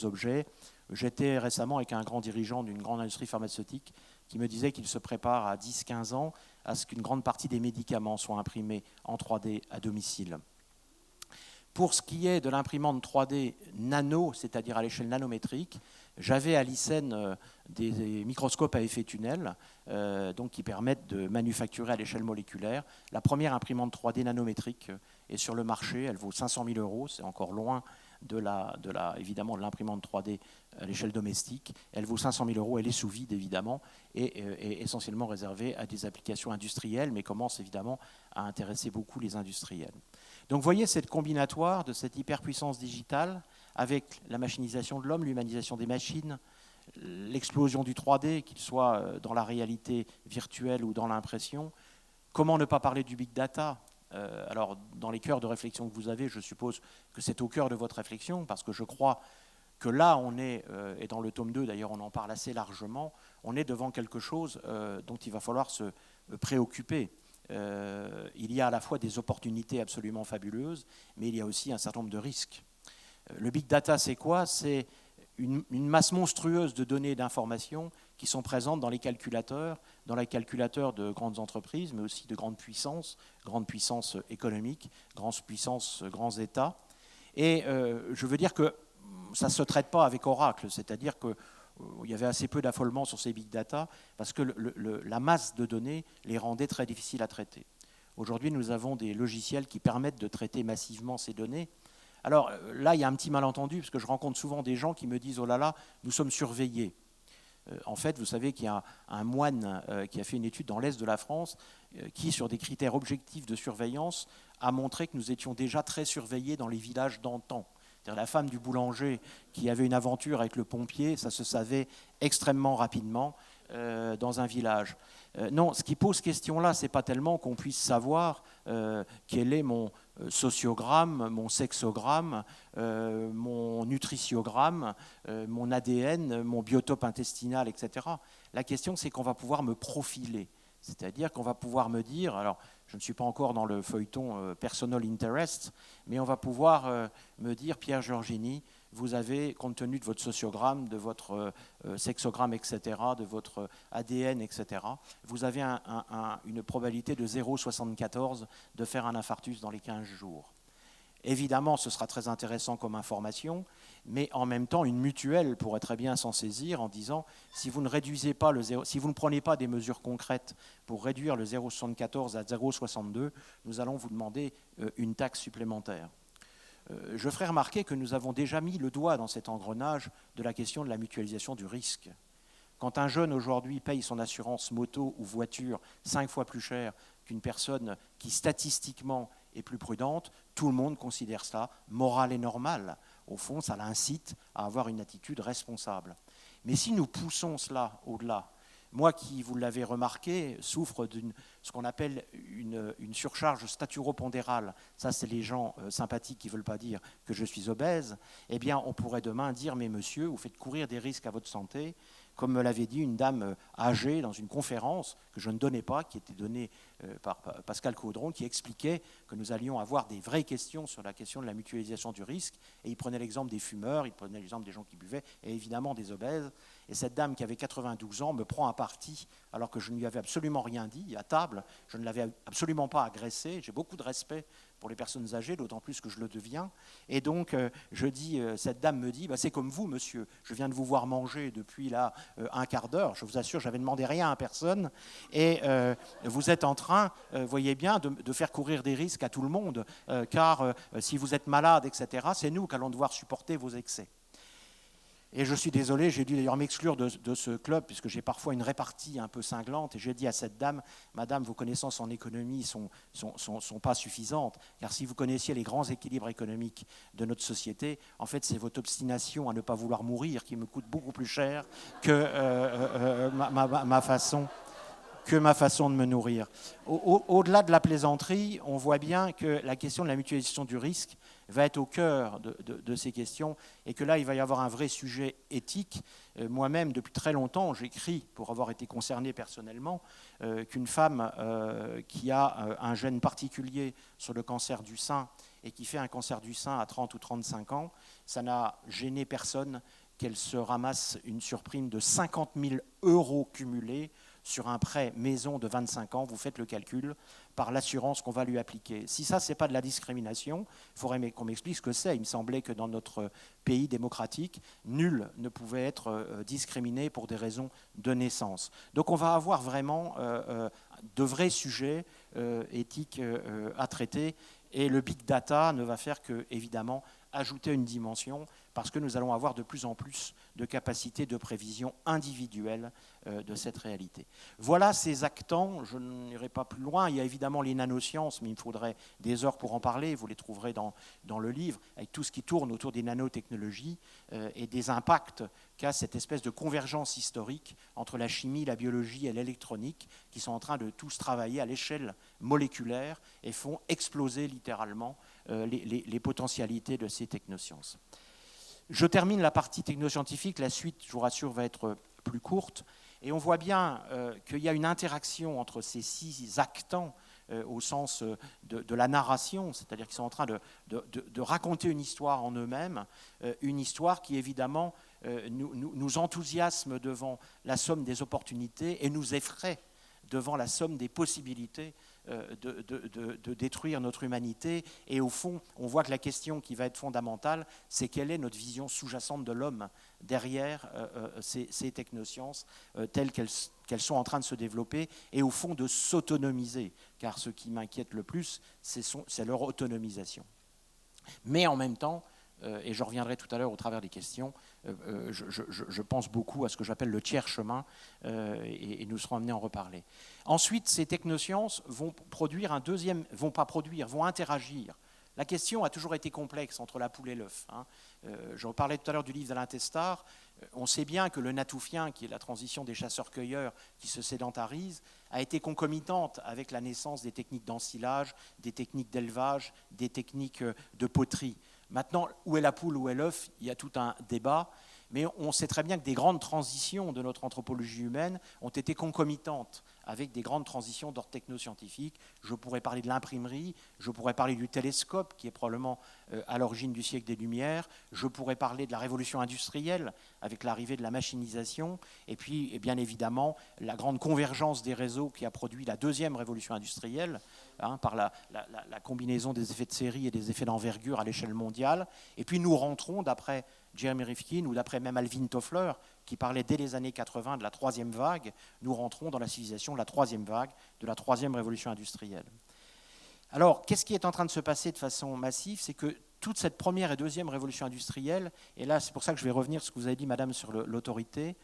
S2: objets. J'étais récemment avec un grand dirigeant d'une grande industrie pharmaceutique qui me disait qu'il se prépare à 10-15 ans à ce qu'une grande partie des médicaments soient imprimés en 3D à domicile. Pour ce qui est de l'imprimante 3D nano, c'est-à-dire à l'échelle nanométrique, j'avais à l'ICEN des microscopes à effet tunnel donc qui permettent de manufacturer à l'échelle moléculaire. La première imprimante 3D nanométrique est sur le marché, elle vaut 500 000 €, c'est encore loin évidemment de l'imprimante 3D à l'échelle domestique. Elle vaut 500 000 €, elle est sous vide évidemment et est essentiellement réservée à des applications industrielles, mais commence évidemment à intéresser beaucoup les industriels. Donc vous voyez cette combinatoire de cette hyperpuissance digitale avec la machinisation de l'homme, l'humanisation des machines, l'explosion du 3D, qu'il soit dans la réalité virtuelle ou dans l'impression. Comment ne pas parler du big data ? Alors, dans les cœurs de réflexion que vous avez, je suppose que c'est au cœur de votre réflexion, parce que je crois que là, on est, et dans le tome 2, d'ailleurs, on en parle assez largement, on est devant quelque chose dont il va falloir se préoccuper. Il y a à la fois des opportunités absolument fabuleuses, mais il y a aussi un certain nombre de risques. Le big data, c'est quoi ? C'est une masse monstrueuse de données et d'informations qui sont présentes dans les calculateurs de grandes entreprises, mais aussi de grandes puissances économiques, grands États. Et je veux dire que ça ne se traite pas avec Oracle, c'est-à-dire qu'il y avait assez peu d'affolement sur ces big data parce que la masse de données les rendait très difficiles à traiter. Aujourd'hui, nous avons des logiciels qui permettent de traiter massivement ces données. Alors là, il y a un petit malentendu, parce que je rencontre souvent des gens qui me disent « Oh là là, nous sommes surveillés ». En fait, vous savez qu'il y a un moine qui a fait une étude dans l'Est de la France qui, sur des critères objectifs de surveillance, a montré que nous étions déjà très surveillés dans les villages d'antan. C'est-à-dire la femme du boulanger qui avait une aventure avec le pompier, ça se savait extrêmement rapidement dans un village. Non, ce qui pose question là, ce n'est pas tellement qu'on puisse savoir quel est mon sociogramme, mon sexogramme, mon nutritiongramme, mon ADN, mon biotope intestinal, etc. La question, c'est qu'on va pouvoir me profiler. C'est-à-dire qu'on va pouvoir me dire, alors je ne suis pas encore dans le feuilleton personal interest, mais on va pouvoir me dire, Pierre Giorgini, vous avez, compte tenu de votre sociogramme, de votre sexogramme, etc., de votre ADN, etc., vous avez une probabilité de 0,74 de faire un infarctus dans les 15 jours. Évidemment, ce sera très intéressant comme information, mais en même temps, une mutuelle pourrait très bien s'en saisir en disant si vous ne réduisez pas si vous ne prenez pas des mesures concrètes pour réduire le 0,74 à 0,62, nous allons vous demander une taxe supplémentaire. Je ferai remarquer que nous avons déjà mis le doigt dans cet engrenage de la question de la mutualisation du risque. Quand un jeune aujourd'hui paye son assurance moto ou voiture 5 fois plus cher qu'une personne qui statistiquement est plus prudente, tout le monde considère cela moral et normal. Au fond, ça l'incite à avoir une attitude responsable. Mais si nous poussons cela au-delà, moi qui, vous l'avez remarqué, souffre d'une ce qu'on appelle une surcharge staturopondérale. Ça, c'est les gens sympathiques qui ne veulent pas dire que je suis obèse. Eh bien, on pourrait demain dire, mais monsieur, vous faites courir des risques à votre santé, comme me l'avait dit une dame âgée dans une conférence que je ne donnais pas, qui était donnée par Pascal Caudron, qui expliquait que nous allions avoir des vraies questions sur la question de la mutualisation du risque. Et il prenait l'exemple des fumeurs, il prenait l'exemple des gens qui buvaient, et évidemment des obèses. Et cette dame qui avait 92 ans me prend à partie, alors que je ne lui avais absolument rien dit, à table, je ne l'avais absolument pas agressée. J'ai beaucoup de respect pour les personnes âgées, d'autant plus que je le deviens. Et donc, cette dame me dit, c'est comme vous, monsieur, je viens de vous voir manger depuis là un quart d'heure, je vous assure, je n'avais demandé rien à personne, et vous êtes en train, voyez bien, de faire courir des risques à tout le monde, car si vous êtes malade, etc., c'est nous qui allons devoir supporter vos excès. Et je suis désolé, j'ai dû d'ailleurs m'exclure de ce club, puisque j'ai parfois une répartie un peu cinglante, et j'ai dit à cette dame, madame, vos connaissances en économie sont pas suffisantes, car si vous connaissiez les grands équilibres économiques de notre société, en fait, c'est votre obstination à ne pas vouloir mourir qui me coûte beaucoup plus cher que ma façon de me nourrir. Au-delà de la plaisanterie, on voit bien que la question de la mutualisation du risque va être au cœur de ces questions, et que là, il va y avoir un vrai sujet éthique. Moi-même, depuis très longtemps, j'écris, pour avoir été concerné personnellement, qu'une femme qui a un gène particulier sur le cancer du sein et qui fait un cancer du sein à 30 ou 35 ans, ça n'a gêné personne qu'elle se ramasse une surprime de 50 000 € cumulés sur un prêt maison de 25 ans, vous faites le calcul, par l'assurance qu'on va lui appliquer. Si ça, ce n'est pas de la discrimination, il faudrait qu'on m'explique ce que c'est. Il me semblait que dans notre pays démocratique, nul ne pouvait être discriminé pour des raisons de naissance. Donc on va avoir vraiment de vrais sujets éthiques à traiter, et le big data ne va faire que, évidemment, ajouter une dimension, parce que nous allons avoir de plus en plus de capacités de prévision individuelle de cette réalité. Voilà ces actants, je n'irai pas plus loin. Il y a évidemment les nanosciences, mais il me faudrait des heures pour en parler, vous les trouverez dans le livre, avec tout ce qui tourne autour des nanotechnologies et des impacts qu'a cette espèce de convergence historique entre la chimie, la biologie et l'électronique, qui sont en train de tous travailler à l'échelle moléculaire et font exploser littéralement les potentialités de ces technosciences. Je termine la partie technoscientifique, la suite, je vous rassure, va être plus courte, et on voit bien qu'il y a une interaction entre ces 6 actants au sens de la narration, c'est-à-dire qu'ils sont en train de raconter une histoire en eux-mêmes, une histoire qui évidemment nous enthousiasme devant la somme des opportunités et nous effraie devant la somme des possibilités de détruire notre humanité. Et au fond, on voit que la question qui va être fondamentale, c'est quelle est notre vision sous-jacente de l'homme derrière ces technosciences telles qu'elles sont en train de se développer, et au fond de s'autonomiser, car ce qui m'inquiète le plus, c'est leur autonomisation. Mais en même temps, et je reviendrai tout à l'heure au travers des questions, je pense beaucoup à ce que j'appelle le tiers chemin, et nous serons amenés à en reparler. Ensuite, ces technosciences vont vont interagir. La question a toujours été complexe entre la poule et l'œuf. Je parlais tout à l'heure du livre d'Alain Testard. On sait bien que le Natoufien, qui est la transition des chasseurs-cueilleurs qui se sédentarisent, a été concomitante avec la naissance des techniques d'ensilage, des techniques d'élevage, des techniques de poterie. Maintenant, où est la poule, où est l'œuf? Il y a tout un débat, mais on sait très bien que des grandes transitions de notre anthropologie humaine ont été concomitantes avec des grandes transitions d'ordre technoscientifique. Je pourrais parler de l'imprimerie, je pourrais parler du télescope, qui est probablement à l'origine du siècle des Lumières, je pourrais parler de la révolution industrielle, avec l'arrivée de la machinisation, et puis, bien évidemment, la grande convergence des réseaux qui a produit la deuxième révolution industrielle, par la combinaison des effets de série et des effets d'envergure à l'échelle mondiale. Et puis nous rentrons, d'après Jeremy Rifkin ou d'après même Alvin Toffler, qui parlait dès les années 80 de la troisième vague, nous rentrons dans la civilisation de la troisième vague, de la troisième révolution industrielle. Alors, qu'est-ce qui est en train de se passer de façon massive? C'est que toute cette première et deuxième révolution industrielle, et là c'est pour ça que je vais revenir sur ce que vous avez dit, madame, sur l'autorité,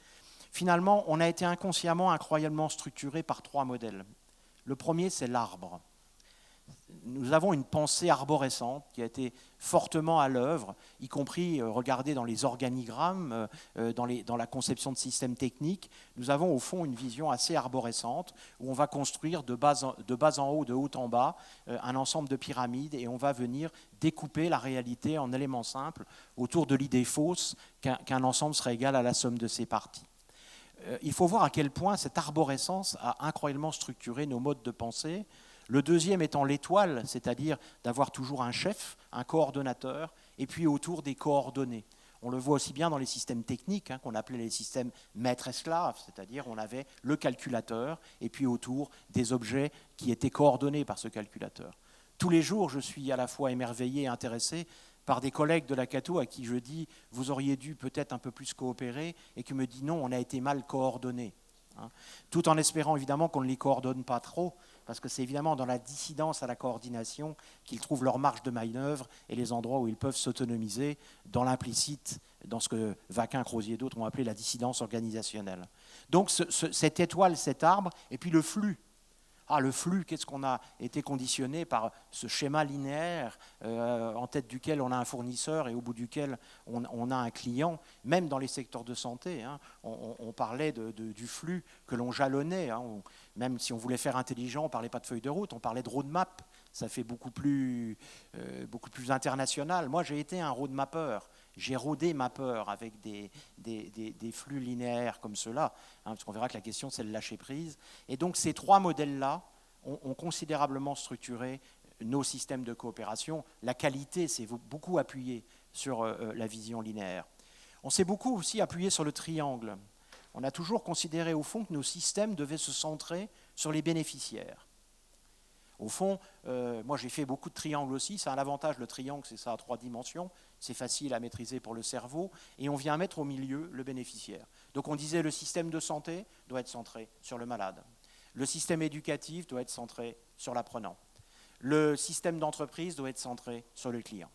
S2: finalement, on a été inconsciemment, incroyablement structuré par 3 modèles. Le premier, c'est l'arbre. nous avons une pensée arborescente qui a été fortement à l'œuvre, y compris regardez dans les organigrammes, dans la conception de systèmes techniques. Nous avons au fond une vision assez arborescente où on va construire de bas en haut, de haut en bas, un ensemble de pyramides et on va venir découper la réalité en éléments simples autour de l'idée fausse qu'un ensemble serait égal à la somme de ses parties. Il faut voir à quel point cette arborescence a incroyablement structuré nos modes de pensée. Le deuxième étant l'étoile, c'est-à-dire d'avoir toujours un chef, un coordonnateur, et puis autour des coordonnées. On le voit aussi bien dans les systèmes techniques, qu'on appelait les systèmes maître-esclave, c'est-à-dire on avait le calculateur, et puis autour des objets qui étaient coordonnés par ce calculateur. Tous les jours, je suis à la fois émerveillé et intéressé par des collègues de la Cato à qui je dis « vous auriez dû peut-être un peu plus coopérer » et qui me disent « non, on a été mal coordonnés ». Tout en espérant évidemment qu'on ne les coordonne pas trop, parce que c'est évidemment dans la dissidence à la coordination qu'ils trouvent leur marge de manœuvre et les endroits où ils peuvent s'autonomiser dans l'implicite, dans ce que Vaquin, Crozier et d'autres ont appelé la dissidence organisationnelle. Donc cette étoile, cet arbre, et puis le flux. Le flux, qu'est-ce qu'on a été conditionné par ce schéma linéaire en tête duquel on a un fournisseur et au bout duquel on a un client, même dans les secteurs de santé. On parlait du flux que l'on jalonnait. Même si on voulait faire intelligent, on ne parlait pas de feuille de route, on parlait de roadmap. Ça fait beaucoup plus international. Moi, j'ai été un roadmapper. J'ai rodé ma peur avec des flux linéaires comme ceux-là, parce qu'on verra que la question, c'est le lâcher-prise. Et donc, ces trois modèles-là ont considérablement structuré nos systèmes de coopération. La qualité s'est beaucoup appuyée sur la vision linéaire. On s'est beaucoup aussi appuyé sur le triangle. On a toujours considéré, au fond, que nos systèmes devaient se centrer sur les bénéficiaires. Au fond, moi j'ai fait beaucoup de triangles aussi. C'est un avantage, le triangle, c'est ça à 3 dimensions. C'est facile à maîtriser pour le cerveau. Et on vient mettre au milieu le bénéficiaire. Donc on disait le système de santé doit être centré sur le malade. Le système éducatif doit être centré sur l'apprenant. Le système d'entreprise doit être centré sur le client.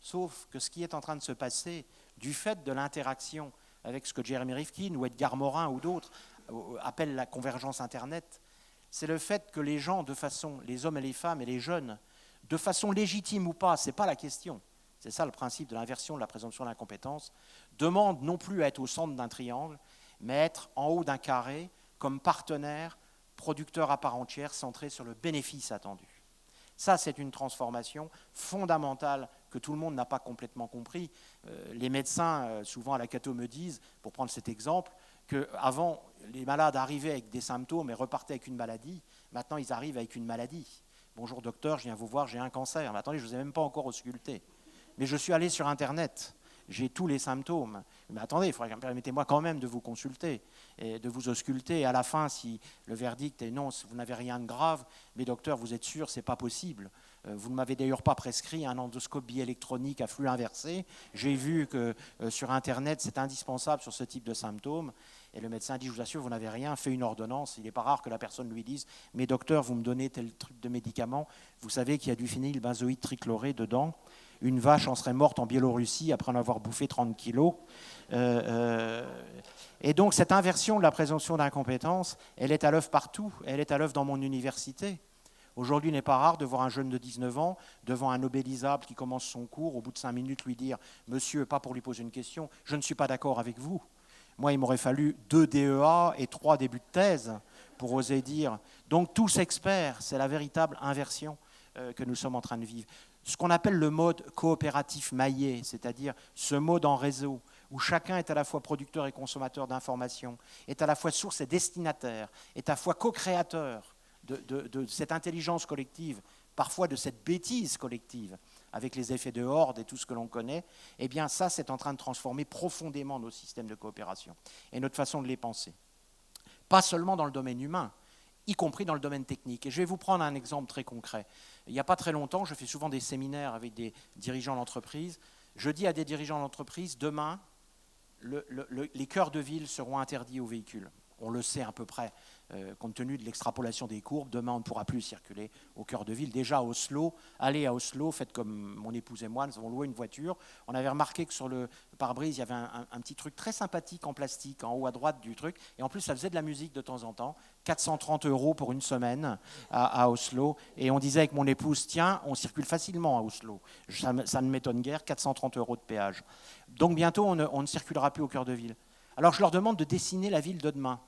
S2: Sauf que ce qui est en train de se passer, du fait de l'interaction avec ce que Jeremy Rifkin ou Edgar Morin ou d'autres appellent la convergence Internet, c'est le fait que les gens, les hommes et les femmes et les jeunes, de façon légitime ou pas, ce n'est pas la question, c'est ça le principe de l'inversion de la présomption d'incompétence, demandent non plus à être au centre d'un triangle, mais être en haut d'un carré comme partenaire, producteur à part entière, centré sur le bénéfice attendu. Ça, c'est une transformation fondamentale que tout le monde n'a pas complètement compris. Les médecins, souvent à la Cato, me disent, pour prendre cet exemple, qu'avant, les malades arrivaient avec des symptômes et repartaient avec une maladie. Maintenant, ils arrivent avec une maladie. Bonjour docteur, je viens vous voir, j'ai un cancer. Mais attendez, je ne vous ai même pas encore ausculté. Mais je suis allé sur Internet. J'ai tous les symptômes. Mais attendez, permettez-moi quand même de vous consulter et de vous ausculter. Et à la fin, si le verdict est non, vous n'avez rien de grave, mais docteur, vous êtes sûr, ce n'est pas possible. Vous ne m'avez d'ailleurs pas prescrit un endoscopie électronique à flux inversé. J'ai vu que sur Internet, c'est indispensable sur ce type de symptômes. Et le médecin dit, je vous assure, vous n'avez rien, fait une ordonnance. Il n'est pas rare que la personne lui dise, mais docteur, vous me donnez tel truc de médicament. Vous savez qu'il y a du phénylbenzoïde trichloré dedans. Une vache en serait morte en Biélorussie après en avoir bouffé 30 kilos. Et donc cette inversion de la présomption d'incompétence, elle est à l'œuvre partout. Elle est à l'œuvre dans mon université. Aujourd'hui, il n'est pas rare de voir un jeune de 19 ans devant un obélisable qui commence son cours, au bout de 5 minutes lui dire « Monsieur, pas pour lui poser une question, je ne suis pas d'accord avec vous ». Moi, il m'aurait fallu 2 DEA et 3 débuts de thèse pour oser dire. Donc tous experts, c'est la véritable inversion que nous sommes en train de vivre. Ce qu'on appelle le mode coopératif maillé, c'est-à-dire ce mode en réseau, où chacun est à la fois producteur et consommateur d'informations, est à la fois source et destinataire, est à la fois co-créateur de cette intelligence collective, parfois de cette bêtise collective, avec les effets de horde et tout ce que l'on connaît, eh bien ça, c'est en train de transformer profondément nos systèmes de coopération et notre façon de les penser. Pas seulement dans le domaine humain, y compris dans le domaine technique. Et je vais vous prendre un exemple très concret. Il n'y a pas très longtemps, je fais souvent des séminaires avec des dirigeants d'entreprise. Je dis à des dirigeants d'entreprise, demain, les cœurs de ville seront interdits aux véhicules. On le sait à peu près. compte tenu de l'extrapolation des courbes, demain on ne pourra plus circuler au cœur de ville. Déjà à Oslo, allez à Oslo, faites comme mon épouse et moi, nous avons loué une voiture. On avait remarqué que sur le pare-brise, il y avait un petit truc très sympathique en plastique, en haut à droite du truc. Et en plus, ça faisait de la musique de temps en temps. 430 € pour une semaine à Oslo. Et on disait avec mon épouse, tiens, on circule facilement à Oslo. Ça ne m'étonne guère, 430 € de péage. Donc bientôt, on ne circulera plus au cœur de ville. Alors je leur demande de dessiner la ville de demain.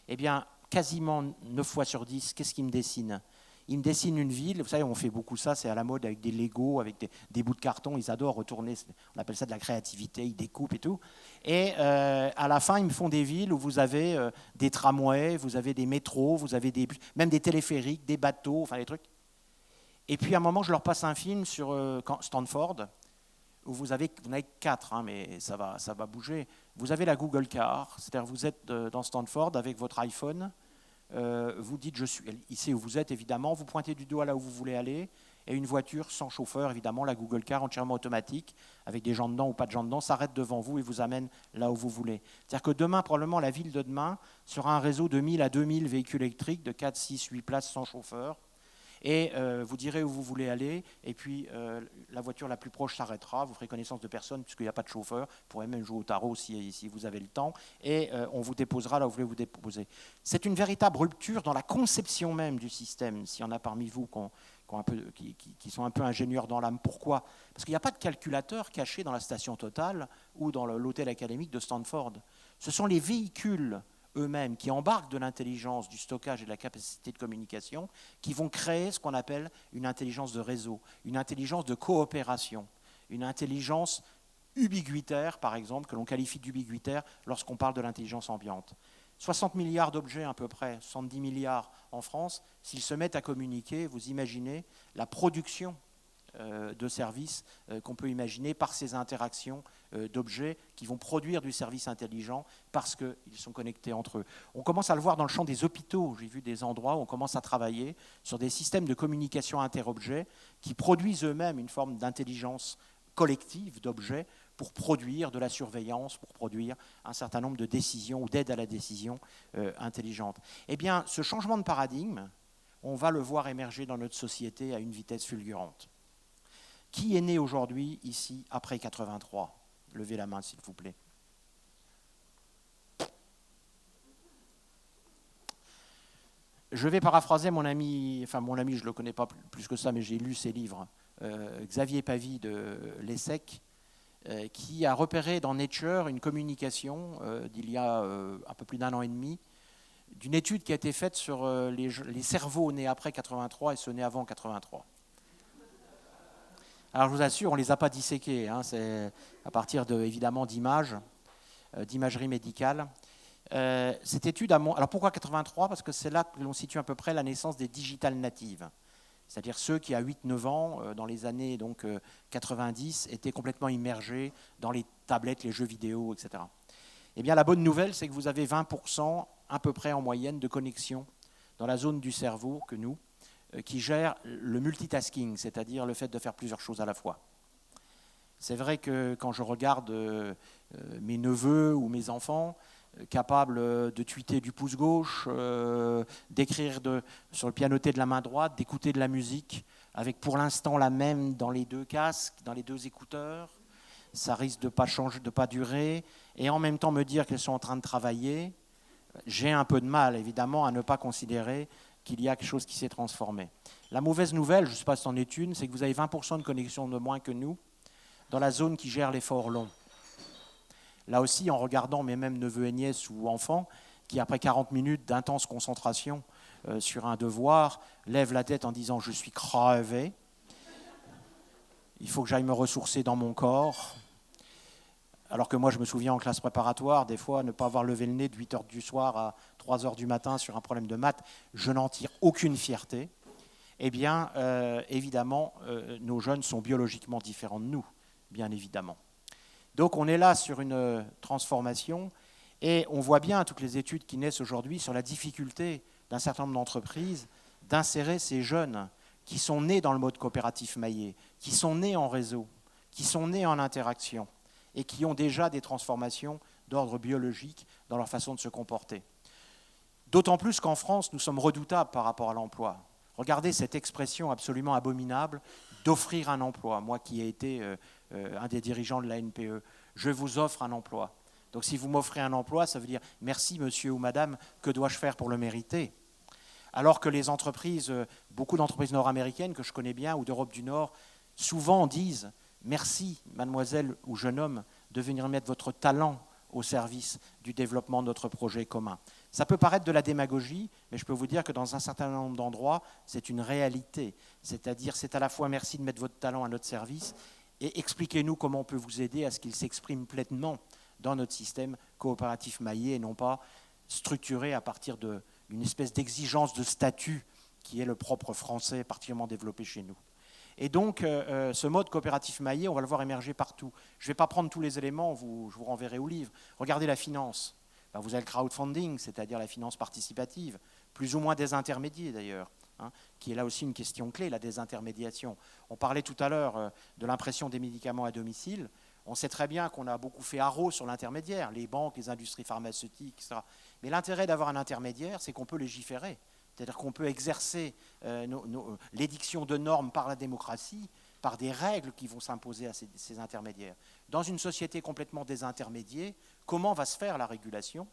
S2: Eh bien, quasiment 9 fois sur 10, qu'est-ce qu'ils me dessinent? Ils me dessinent une ville, vous savez, on fait beaucoup ça, c'est à la mode avec des Legos, avec des bouts de carton, ils adorent retourner, on appelle ça de la créativité, ils découpent et tout. Et à la fin, ils me font des villes où vous avez des tramways, vous avez des métros, vous avez même des téléphériques, des bateaux, enfin des trucs. Et puis à un moment, je leur passe un film sur Stanford, où vous n'avez que 4, hein, mais ça va bouger. Vous avez la Google Car, c'est-à-dire vous êtes dans Stanford avec votre iPhone, vous dites je suis, il sait où vous êtes évidemment, vous pointez du doigt là où vous voulez aller, et une voiture sans chauffeur, évidemment, la Google Car entièrement automatique, avec des gens dedans ou pas de gens dedans, s'arrête devant vous et vous amène là où vous voulez. C'est-à-dire que demain, probablement, la ville de demain sera un réseau de 1000 à 2000 véhicules électriques de 4, 6, 8 places sans chauffeur. Et vous direz où vous voulez aller, et puis la voiture la plus proche s'arrêtera, vous ferez connaissance de personne puisqu'il n'y a pas de chauffeur, vous pourrez même jouer au tarot si vous avez le temps, et on vous déposera là où vous voulez vous déposer. C'est une véritable rupture dans la conception même du système, s'il y en a parmi vous qui sont un peu ingénieurs dans l'âme. Pourquoi? Parce qu'il n'y a pas de calculateur caché dans la station Total ou dans l'hôtel académique de Stanford. Ce sont les véhicules eux-mêmes, qui embarquent de l'intelligence, du stockage et de la capacité de communication, qui vont créer ce qu'on appelle une intelligence de réseau, une intelligence de coopération, une intelligence ubiquitaire, par exemple, que l'on qualifie d'ubiquitaire lorsqu'on parle de l'intelligence ambiante. 60 milliards d'objets à peu près, 70 milliards en France, s'ils se mettent à communiquer, vous imaginez la production de services qu'on peut imaginer par ces interactions d'objets qui vont produire du service intelligent parce qu'ils sont connectés entre eux. On commence à le voir dans le champ des hôpitaux. J'ai vu des endroits où on commence à travailler sur des systèmes de communication interobjets qui produisent eux-mêmes une forme d'intelligence collective d'objets pour produire de la surveillance, pour produire un certain nombre de décisions ou d'aide à la décision intelligente. Eh bien, ce changement de paradigme, on va le voir émerger dans notre société à une vitesse fulgurante. Qui est né aujourd'hui, ici, après 83? Levez la main, s'il vous plaît. Je vais paraphraser mon ami, je ne le connais pas plus que ça, mais j'ai lu ses livres, Xavier Pavie de l'ESSEC, qui a repéré dans Nature une communication d'il y a un peu plus d'1 an et demi, d'une étude qui a été faite sur les cerveaux nés après 83 et ceux nés avant 83. Alors je vous assure, on ne les a pas disséqués, hein, c'est à partir évidemment d'images, d'imagerie médicale. Cette étude alors pourquoi 83? Parce que c'est là que l'on situe à peu près la naissance des digital natives, c'est-à-dire ceux qui à 8-9 ans, dans les années 90, étaient complètement immergés dans les tablettes, les jeux vidéo, etc. Eh bien la bonne nouvelle, c'est que vous avez 20% à peu près en moyenne de connexion dans la zone du cerveau que nous, qui gère le multitasking, c'est-à-dire le fait de faire plusieurs choses à la fois. C'est vrai que quand je regarde mes neveux ou mes enfants, capables de tweeter du pouce gauche, d'écrire sur le pianoté de la main droite, d'écouter de la musique, avec pour l'instant la même dans les 2 casques, dans les 2 écouteurs, ça risque de ne pas changer, de ne pas durer, et en même temps me dire qu'elles sont en train de travailler, j'ai un peu de mal, évidemment, à ne pas considérer qu'il y a quelque chose qui s'est transformé. La mauvaise nouvelle, je ne sais pas si c'en est une, c'est que vous avez 20% de connexion de moins que nous dans la zone qui gère l'effort long. Là aussi, en regardant mes mêmes neveux et nièces ou enfants, qui après 40 minutes d'intense concentration sur un devoir, lèvent la tête en disant « je suis crevé, il faut que j'aille me ressourcer dans mon corps ». Alors que moi, je me souviens en classe préparatoire, des fois, ne pas avoir levé le nez de 8h du soir à 3h du matin sur un problème de maths, je n'en tire aucune fierté. Eh bien, évidemment, nos jeunes sont biologiquement différents de nous, bien évidemment. Donc, on est là sur une transformation et on voit bien toutes les études qui naissent aujourd'hui sur la difficulté d'un certain nombre d'entreprises d'insérer ces jeunes qui sont nés dans le mode coopératif maillé, qui sont nés en réseau, qui sont nés en interaction, et qui ont déjà des transformations d'ordre biologique dans leur façon de se comporter. D'autant plus qu'en France, nous sommes redoutables par rapport à l'emploi. Regardez cette expression absolument abominable d'offrir un emploi. Moi qui ai été un des dirigeants de la NPE, je vous offre un emploi. Donc si vous m'offrez un emploi, ça veut dire merci monsieur ou madame, que dois-je faire pour le mériter? Alors que les entreprises, beaucoup d'entreprises nord-américaines que je connais bien ou d'Europe du Nord, souvent disent merci mademoiselle ou jeune homme de venir mettre votre talent au service du développement de notre projet commun. Ça peut paraître de la démagogie, mais je peux vous dire que dans un certain nombre d'endroits, c'est une réalité. C'est-à-dire, c'est à la fois merci de mettre votre talent à notre service et expliquez-nous comment on peut vous aider à ce qu'il s'exprime pleinement dans notre système coopératif maillé et non pas structuré à partir d'une espèce d'exigence de statut qui est le propre français, particulièrement développé chez nous. Et donc, ce mode coopératif maillé, on va le voir émerger partout. Je ne vais pas prendre tous les éléments, je vous renverrai au livre. Regardez la finance. Ben, vous avez le crowdfunding, c'est-à-dire la finance participative, plus ou moins désintermédiée d'ailleurs, hein, qui est là aussi une question clé, la désintermédiation. On parlait tout à l'heure de l'impression des médicaments à domicile. On sait très bien qu'on a beaucoup fait haro sur l'intermédiaire, les banques, les industries pharmaceutiques, etc. Mais l'intérêt d'avoir un intermédiaire, c'est qu'on peut légiférer. C'est-à-dire qu'on peut exercer l'édiction de normes par la démocratie, par des règles qui vont s'imposer à ces intermédiaires. Dans une société complètement désintermédiée, comment va se faire la régulation?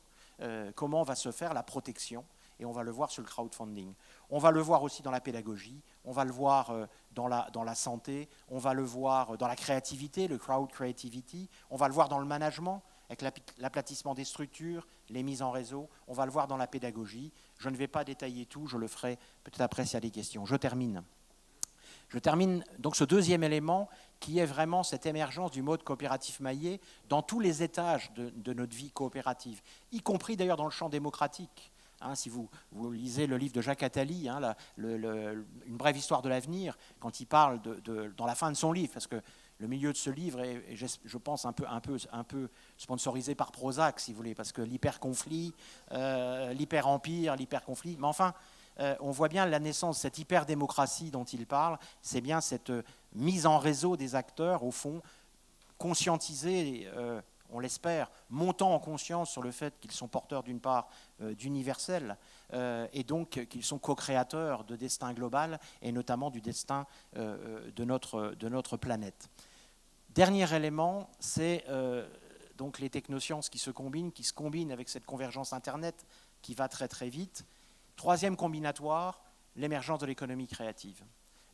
S2: Comment va se faire la protection? Et on va le voir sur le crowdfunding. On va le voir aussi dans la pédagogie, on va le voir dans la santé, on va le voir dans la créativité, le crowd creativity, on va le voir dans le management, avec l'aplatissement des structures, les mises en réseau, on va le voir dans la pédagogie. Je ne vais pas détailler tout, je le ferai peut-être après s'il y a des questions. Je termine donc ce deuxième élément qui est vraiment cette émergence du mode coopératif maillé dans tous les étages de notre vie coopérative, y compris d'ailleurs dans le champ démocratique. Hein, si vous lisez le livre de Jacques Attali, hein, Une brève histoire de l'avenir, quand il parle dans la fin de son livre, parce que le milieu de ce livre est, je pense, un peu sponsorisé par Prozac, si vous voulez, parce que l'hyper-conflit, l'hyper-empire, l'hyper-conflit, mais enfin, on voit bien la naissance de cette hyper-démocratie dont il parle, c'est bien cette mise en réseau des acteurs, au fond, conscientisés, on l'espère, montant en conscience sur le fait qu'ils sont porteurs d'une part d'universel et donc qu'ils sont co-créateurs de destin global et notamment du destin de notre planète. Dernier élément, c'est donc les technosciences qui se combinent avec cette convergence Internet qui va très très vite. Troisième combinatoire, l'émergence de l'économie créative.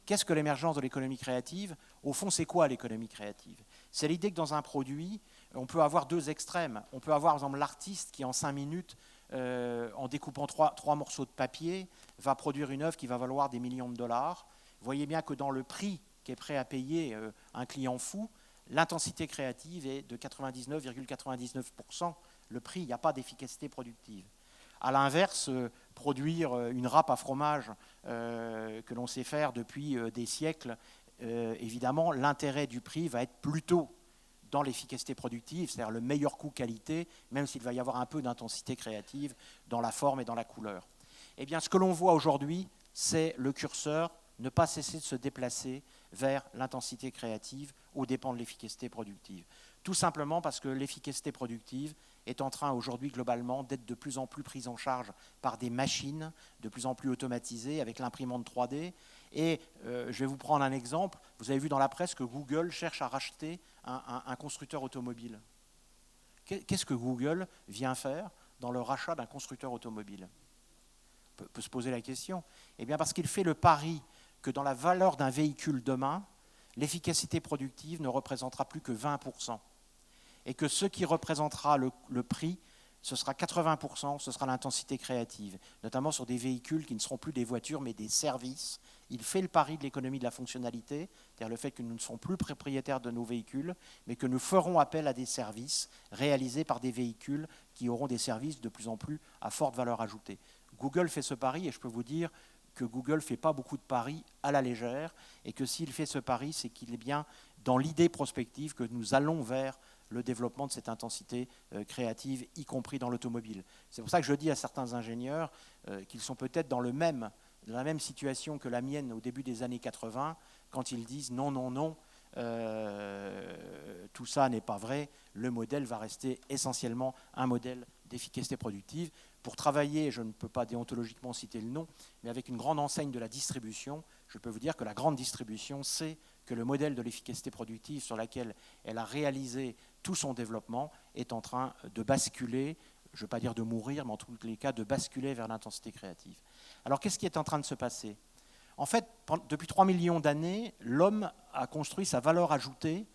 S2: Qu'est-ce que l'émergence de l'économie créative? Au fond, c'est quoi l'économie créative? C'est l'idée que dans un produit, on peut avoir deux extrêmes. On peut avoir, par exemple, l'artiste qui, en 5 minutes, en découpant trois morceaux de papier, va produire une œuvre qui va valoir des millions de dollars. Vous voyez bien que dans le prix qu'est prêt à payer un client fou, l'intensité créative est de 99,99%. Le prix, il n'y a pas d'efficacité productive. À l'inverse, produire une râpe à fromage que l'on sait faire depuis des siècles, évidemment, l'intérêt du prix va être plutôt dans l'efficacité productive, c'est-à-dire le meilleur coût-qualité, même s'il va y avoir un peu d'intensité créative dans la forme et dans la couleur. Eh bien, ce que l'on voit aujourd'hui, c'est le curseur ne pas cesser de se déplacer vers l'intensité créative aux dépens de l'efficacité productive. Tout simplement parce que l'efficacité productive est en train aujourd'hui globalement d'être de plus en plus prise en charge par des machines de plus en plus automatisées avec l'imprimante 3D. Et je vais vous prendre un exemple. Vous avez vu dans la presse que Google cherche à racheter un constructeur automobile. Qu'est-ce que Google vient faire dans le rachat d'un constructeur automobile? On peut se poser la question. Eh bien parce qu'il fait le pari que dans la valeur d'un véhicule demain, l'efficacité productive ne représentera plus que 20%. Et que ce qui représentera le prix, ce sera 80%, ce sera l'intensité créative, notamment sur des véhicules qui ne seront plus des voitures, mais des services. Il fait le pari de l'économie de la fonctionnalité, c'est-à-dire le fait que nous ne serons plus propriétaires de nos véhicules, mais que nous ferons appel à des services réalisés par des véhicules qui auront des services de plus en plus à forte valeur ajoutée. Google fait ce pari, et je peux vous dire que Google ne fait pas beaucoup de paris à la légère, et que s'il fait ce pari, c'est qu'il est bien dans l'idée prospective que nous allons vers le développement de cette intensité créative, y compris dans l'automobile. C'est pour ça que je dis à certains ingénieurs qu'ils sont peut-être dans la même situation que la mienne au début des années 80, quand ils disent non, non, non, tout ça n'est pas vrai, le modèle va rester essentiellement un modèle d'efficacité productive. pour travailler, je ne peux pas déontologiquement citer le nom, mais avec une grande enseigne de la distribution, je peux vous dire que la grande distribution sait que le modèle de l'efficacité productive sur lequel elle a réalisé tout son développement est en train de basculer, je ne veux pas dire de mourir, mais en tous les cas de basculer vers l'intensité créative. Alors qu'est-ce qui est en train de se passer ? En fait, depuis 3 millions d'années, l'homme a construit sa valeur ajoutée,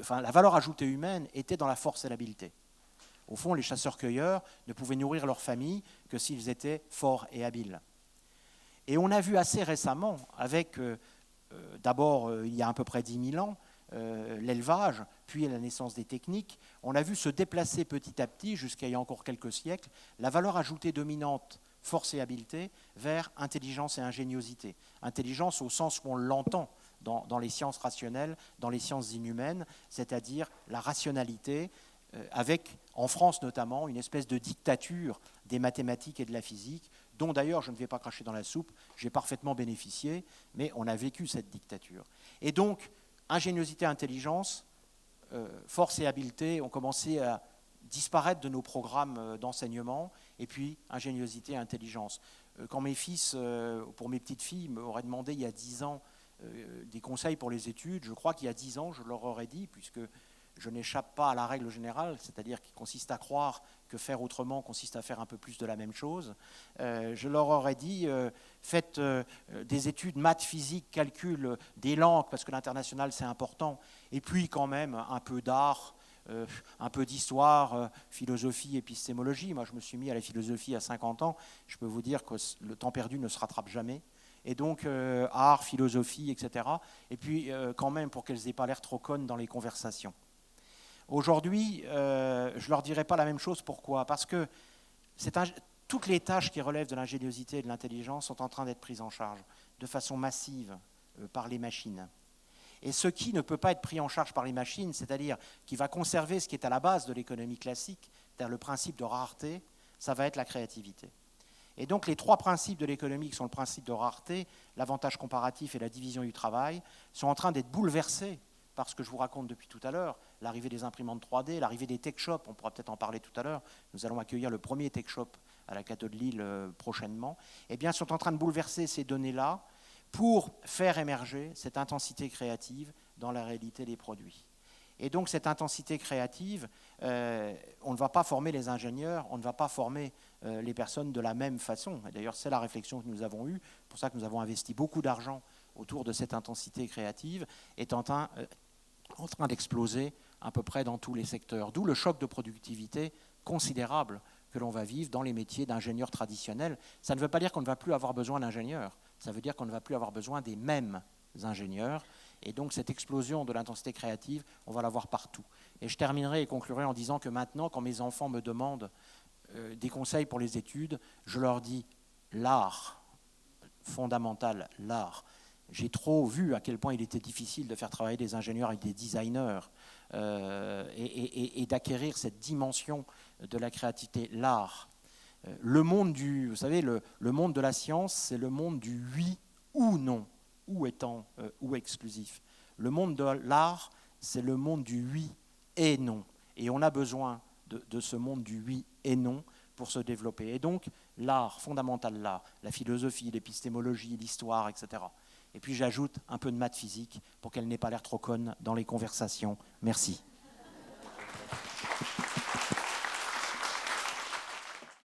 S2: enfin la valeur ajoutée humaine était dans la force et l'habileté. Au fond, les chasseurs-cueilleurs ne pouvaient nourrir leur famille que s'ils étaient forts et habiles. Et on a vu assez récemment, avec d'abord il y a à peu près 10 000 ans, l'élevage, puis la naissance des techniques, on a vu se déplacer petit à petit, jusqu'à il y a encore quelques siècles, la valeur ajoutée dominante, force et habileté, vers intelligence et ingéniosité. Intelligence au sens où on l'entend dans les sciences rationnelles, dans les sciences inhumaines, c'est-à-dire la rationalité, avec, en France notamment, une espèce de dictature des mathématiques et de la physique, dont d'ailleurs je ne vais pas cracher dans la soupe, j'ai parfaitement bénéficié, mais on a vécu cette dictature. Et donc, ingéniosité, intelligence, force et habileté ont commencé à disparaître de nos programmes d'enseignement, et puis ingéniosité et intelligence. Quand mes fils, pour mes petites filles, m'auraient demandé il y a 10 ans des conseils pour les études, je crois qu'il y a 10 ans, je leur aurais dit, puisque je n'échappe pas à la règle générale, c'est-à-dire qui consiste à croire que faire autrement consiste à faire un peu plus de la même chose. Je leur aurais dit, faites des études maths, physique, calcul, des langues, parce que l'international c'est important, et puis quand même un peu d'art, un peu d'histoire, philosophie, épistémologie. Moi je me suis mis à la philosophie à 50 ans, je peux vous dire que le temps perdu ne se rattrape jamais. Et donc art, philosophie, etc. Et puis quand même pour qu'elles n'aient pas l'air trop connes dans les conversations. Aujourd'hui, je ne leur dirai pas la même chose. Pourquoi ? Parce que toutes les tâches qui relèvent de l'ingéniosité et de l'intelligence sont en train d'être prises en charge de façon massive par les machines. Et ce qui ne peut pas être pris en charge par les machines, c'est-à-dire qui va conserver ce qui est à la base de l'économie classique, c'est-à-dire le principe de rareté, ça va être la créativité. Et donc les 3 principes de l'économie qui sont le principe de rareté, l'avantage comparatif et la division du travail, sont en train d'être bouleversés par ce que je vous raconte depuis tout à l'heure, l'arrivée des imprimantes 3D, l'arrivée des tech shops, on pourra peut-être en parler tout à l'heure, nous allons accueillir le premier tech shop à la Cato de Lille prochainement, eh bien, sont en train de bouleverser ces données-là pour faire émerger cette intensité créative dans la réalité des produits. Et donc cette intensité créative, on ne va pas former les ingénieurs, on ne va pas former les personnes de la même façon. Et d'ailleurs, c'est la réflexion que nous avons eue, c'est pour ça que nous avons investi beaucoup d'argent autour de cette intensité créative, est en train d'exploser à peu près dans tous les secteurs. D'où le choc de productivité considérable que l'on va vivre dans les métiers d'ingénieurs traditionnels. Ça ne veut pas dire qu'on ne va plus avoir besoin d'ingénieurs, ça veut dire qu'on ne va plus avoir besoin des mêmes ingénieurs. Et donc cette explosion de l'intensité créative, on va la voir partout. Et je terminerai et conclurai en disant que maintenant, quand mes enfants me demandent des conseils pour les études, je leur dis l'art, fondamental, l'art. J'ai trop vu à quel point il était difficile de faire travailler des ingénieurs avec des designers et d'acquérir cette dimension de la créativité, l'art. Le monde vous savez, le monde de la science, c'est le monde du oui ou non, ou étant ou exclusif. Le monde de l'art, c'est le monde du oui et non. Et on a besoin de ce monde du oui et non pour se développer. Et donc, l'art, fondamental l'art, la philosophie, l'épistémologie, l'histoire, etc. Et puis j'ajoute un peu de maths physique pour qu'elle n'ait pas l'air trop conne dans les conversations. Merci.